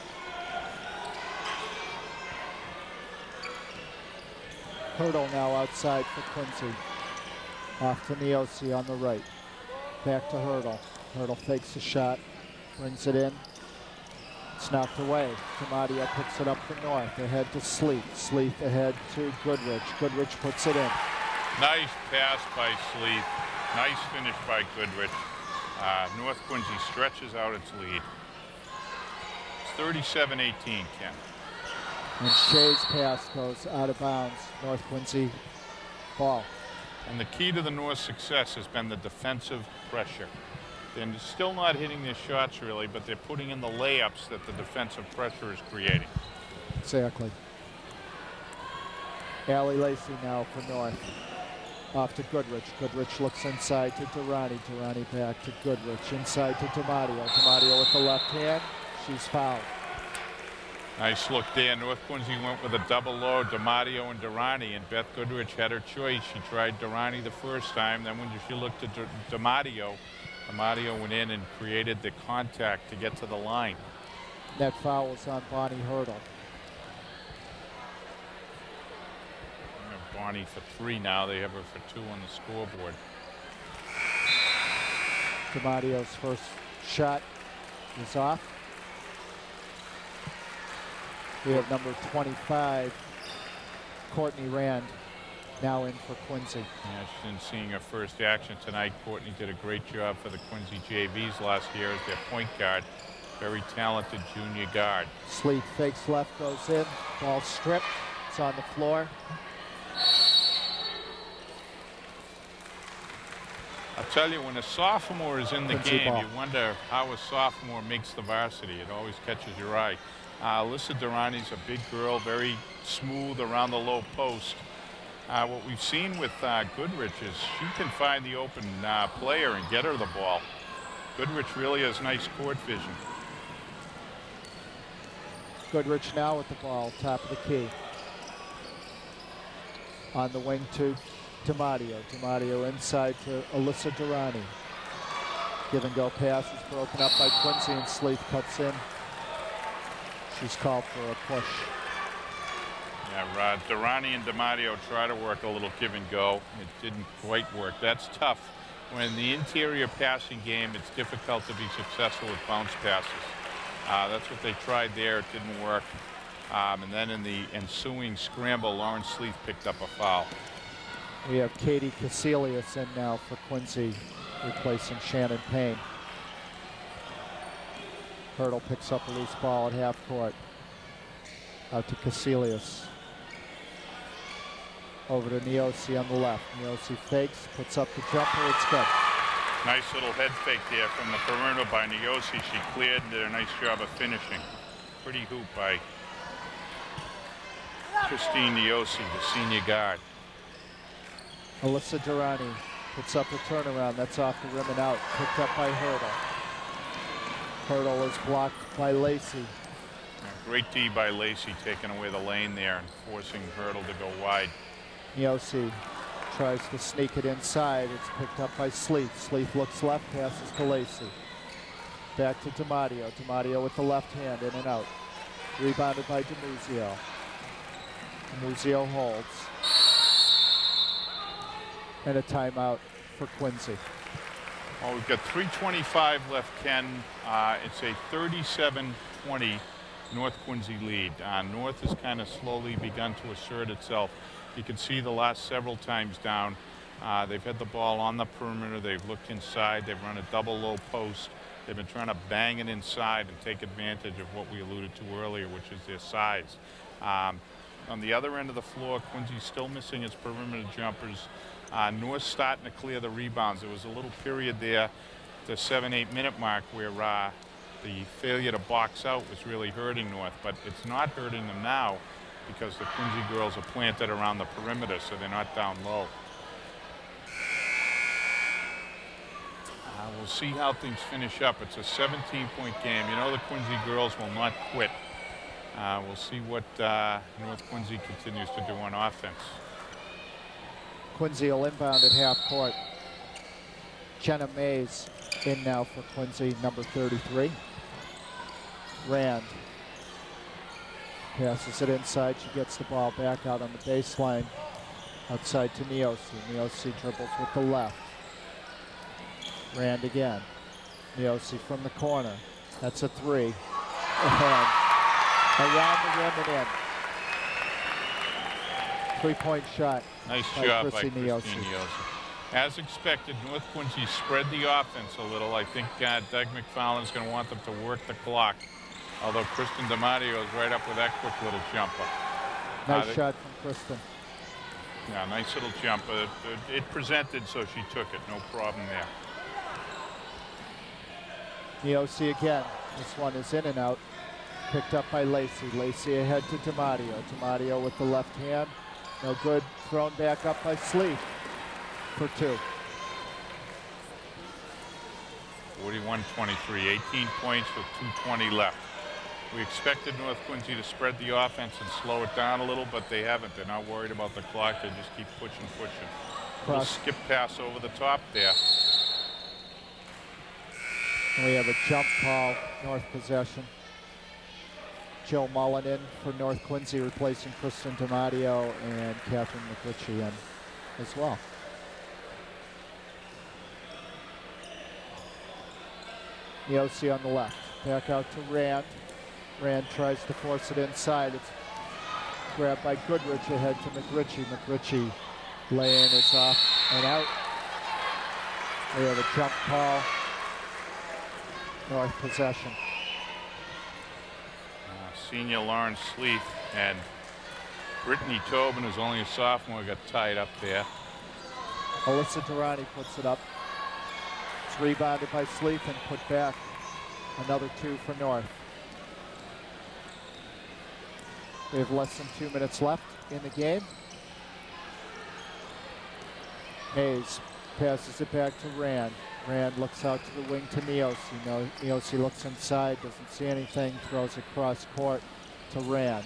Hurdle now outside for Quincy. Off to Neosi on the right. Back to Hurdle. Hurdle fakes a shot, brings it in. It's knocked away. DiMatteo picks it up for North. Ahead to Sleeth. Sleeth ahead to Goodrich. Goodrich puts it in. Nice pass by Sleeth. Nice finish by Goodrich. North Quincy stretches out its lead. It's 37-18, Ken. And Shea's pass goes out of bounds. North Quincy ball. And the key to the North's success has been the defensive pressure. They're still not hitting their shots really, but they're putting in the layups that the defensive pressure is creating. Exactly. Allie Lacey now for North. Off to Goodrich. Goodrich looks inside to Durrani. Durrani back to Goodrich. Inside to DiMatteo. DiMatteo with the left hand. She's fouled. Nice look there. North Quincy went with a double low, DiMatteo and Durrani, and Beth Goodrich had her choice. She tried Durrani the first time. Then when she looked at DiMatteo, DiMatteo went in and created the contact to get to the line. That foul was on Bonnie Hurdle. Bonnie for 3 now. They have her for 2 on the scoreboard. DiMatteo's first shot is off. We have number 25, Courtney Rand, now in for Quincy. Yeah, she's been seeing her first action tonight. Courtney did a great job for the Quincy JVs last year as their point guard. Very talented junior guard. Sleeth fakes left, goes in. Ball stripped. It's on the floor. I'll tell you, when a sophomore is in the Quincy game, ball. you wonder how a sophomore makes the varsity. It always catches your eye. Alyssa Durrani's a big girl, very smooth around the low post. What we've seen with Goodrich is she can find the open player and get her the ball. Goodrich really has nice court vision. Goodrich now with the ball, top of the key. On the wing to DiMatteo. DiMatteo inside to Alyssa Durrani. Give and go pass is broken up by Quincy, and Sleeth cuts in. She's called for a push. Yeah, Durrani and DiMatteo try to work a little give and go. It didn't quite work. That's tough. When the interior passing game, it's difficult to be successful with bounce passes. That's what they tried there. It didn't work. And then in the ensuing scramble, Lauren Sleeth picked up a foul. We have Katie Casilius in now for Quincy, replacing Shannon Payne. Hurdle picks up a loose ball at half court. Out to Casilius. Over to Neosi on the left. Neosi fakes, puts up the jumper, it's good. Nice little head fake there from the perimeter by Neosi. She cleared and did a nice job of finishing. Pretty hoop by Christine Neosi, the senior guard. Alyssa Durrani puts up a turnaround. That's off the rim and out. Picked up by Hurdle. Hurdle is blocked by Lacey. Great D by Lacey, taking away the lane there and forcing Hurdle to go wide. Neosi tries to sneak it inside. It's picked up by Sleeth. Sleeth looks left, passes to Lacey. Back to DiMatteo. DiMatteo with the left hand, in and out. Rebounded by DiMuzio. DiMuzio holds. And a timeout for Quincy. Well, we've got 3:25 left, Ken. It's a 37-20 North Quincy lead. North has kind of slowly begun to assert itself. You can see the last several times down. They've had the ball on the perimeter. They've looked inside. They've run a double low post. They've been trying to bang it inside and take advantage of what we alluded to earlier, which is their size. On the other end of the floor, Quincy's still missing its perimeter jumpers. North's starting to clear the rebounds. There was a little period there, the 7-8 minute mark, where the failure to box out was really hurting North, but it's not hurting them now because the Quincy girls are planted around the perimeter, so they're not down low. We'll see how things finish up. It's a 17-point game. You know the Quincy girls will not quit. We'll see what North Quincy continues to do on offense. Quincy will inbound at half court. Jenna Mays in now for Quincy, number 33. Rand passes it inside. She gets the ball back out on the baseline. Outside to Neosi. Neosi dribbles with the left. Rand again. Neosi from the corner. That's a three. And around the rim and in. 3-point shot. Nice job by Christine Christine Neosi. Neosi. As expected, North Quincy spread the offense a little. I think Doug McFarland is going to want them to work the clock. Although Kristen DiMatteo is right up with that quick little jumper. Nice shot from Kristen. Yeah, nice little jumper. It presented, so she took it. No problem there. Neosi again. This one is in and out. Picked up by Lacey. Lacey ahead to DiMatteo. DiMatteo with the left hand. No good. Thrown back up by Sleeth for two. 41-23, 18 points with 2:20 left. We expected North Quincy to spread the offense and slow it down a little, but they haven't. They're not worried about the clock. They just keep pushing. Little skip pass over the top there. And we have a jump call, North possession. Jill Mullen in for North Quincy, replacing Kristen DiMatteo, and Catherine McRitchie in as well. Neosi on the left. Back out to Rand. Rand tries to force it inside. It's grabbed by Goodrich ahead to McRitchie. McRitchie lay-in is off and out. We have a jump call. North possession. Senior Lauren Sleeth and Brittany Tobin, who's only a sophomore, got tied up there. Alyssa Durrani puts it up. It's rebounded by Sleeth and put back. Another two for North. We have less than 2 minutes left in the game. Hayes passes it back to Rand. Rand looks out to the wing to Neosi. Neosi looks inside, doesn't see anything, throws it cross court to Rand.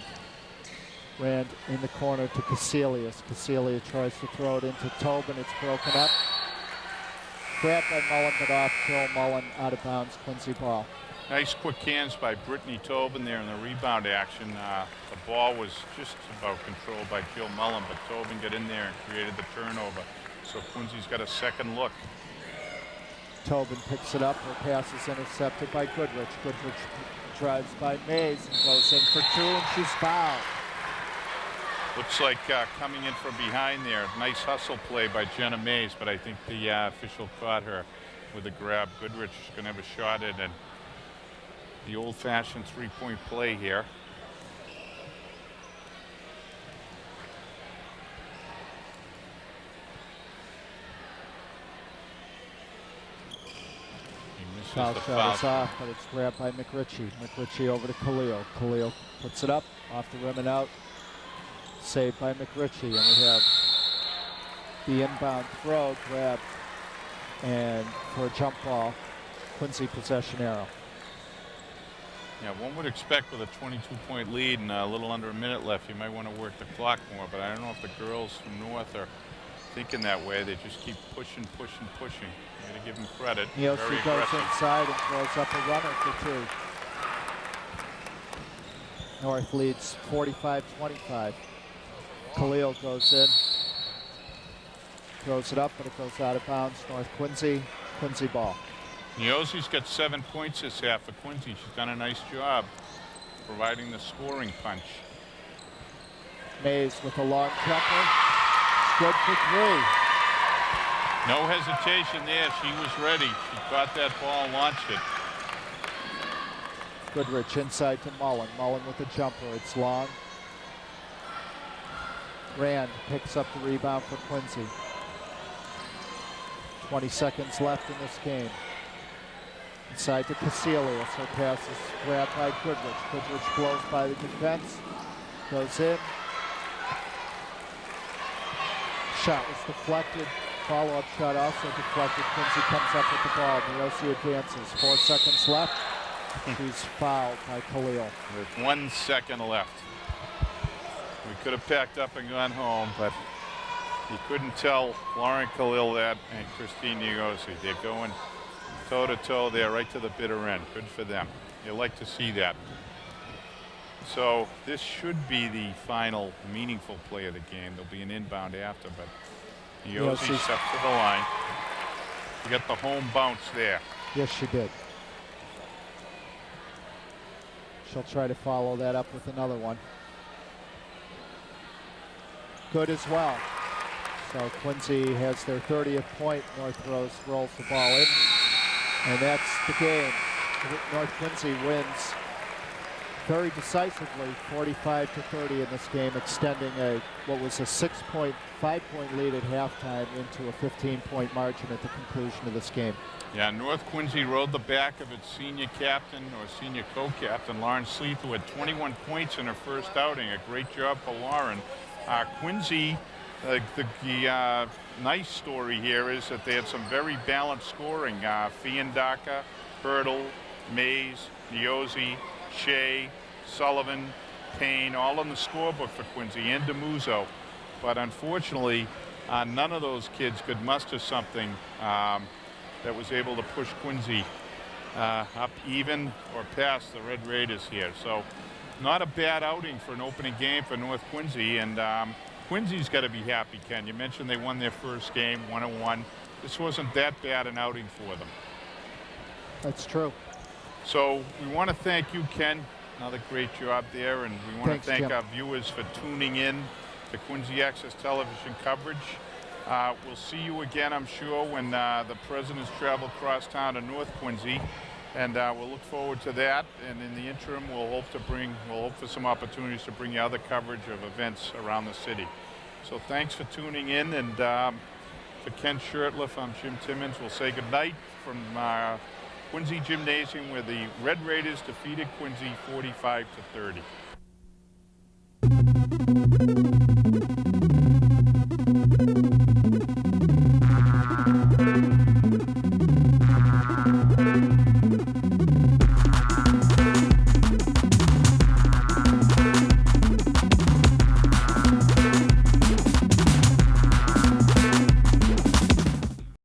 Rand in the corner to Casilius. Casilius tries to throw it into Tobin. It's broken up. Grabbed by Mullen, but off Jill Mullen, out of bounds, Quincy ball. Nice quick hands by Brittany Tobin there in the rebound action. The ball was just about controlled by Jill Mullen, but Tobin got in there and created the turnover. So Quincy's got a second look. Tobin picks it up. Her pass is intercepted by Goodrich. Goodrich drives by Mays and goes in for two, and she's fouled. Looks like coming in from behind there. Nice hustle play by Jenna Mays, but I think the official caught her with a grab. Goodrich is going to have a shot at it. The old-fashioned three-point play here. Foul shot is off, but it's grabbed by McRitchie. McRitchie over to Khalil. Khalil puts it up, off the rim and out. Saved by McRitchie, and we have the inbound throw grabbed, and for a jump ball, Quincy possession arrow. Yeah, one would expect with a 22-point lead and a little under a minute left, you might want to work the clock more, but I don't know if the girls from North are thinking that way. They just keep pushing. You got to give them credit. Neosy goes inside and throws up a runner for two. North leads 45-25. Khalil goes in, throws it up, but it goes out of bounds. North Quincy ball. Neosy's got 7 points this half for Quincy. She's done a nice job providing the scoring punch. Mays with a long jumper. Good for three. No hesitation there. She was ready. She caught that ball and launched it. Goodrich inside to Mullen. Mullen with a jumper. It's long. Rand picks up the rebound for Quincy. 20 seconds left in this game. Inside to Casilius. Her pass is grabbed by Goodrich. Goodrich blows by the defense. Goes in. Shot was deflected. Follow-up shot also deflected. Quincy comes up with the ball. Neosy advances. 4 seconds left. She's fouled by Khalil. With 1 second left. We could have packed up and gone home, but you couldn't tell Lauren Khalil that and Christine Neosy. They're going toe-to-toe there right to the bitter end. Good for them. You like to see that. So this should be the final meaningful play of the game. There'll be an inbound after, but Neosy steps to the line. You got the home bounce there. Yes, she did. She'll try to follow that up with another one. Good as well. So Quincy has their 30th point. North rolls the ball in. And that's the game. North Quincy wins very decisively, 45-30 in this game, extending what was a 5-point lead at halftime into a 15-point margin at the conclusion of this game. Yeah, North Quincy rode the back of its senior captain or senior co-captain, Lauren Sleeth, who had 21 points in her first outing. A great job for Lauren. Quincy, the nice story here is that they had some very balanced scoring. Fiandaca, Hurdle, Mays, Neosy, Shea, Sullivan, Payne, all on the scorebook for Quincy, and DeMuzzo. But unfortunately, none of those kids could muster something that was able to push Quincy up even or past the Red Raiders here. So not a bad outing for an opening game for North Quincy, and Quincy's got to be happy, Ken. You mentioned they won their first game, 1-1. This wasn't that bad an outing for them. That's true. So we want to thank you, Ken. Another great job there, and we want to thank Jim. our viewers for tuning in to Quincy Access Television coverage. We'll see you again, I'm sure, when the Presidents travel across town to North Quincy, and we'll look forward to that. And in the interim, we'll hope for some opportunities to bring you other coverage of events around the city. So thanks for tuning in, and for Ken Shurtleff, I'm Jim Timmons. We'll say goodnight from Quincy Gymnasium, where the Red Raiders defeated Quincy 45-30.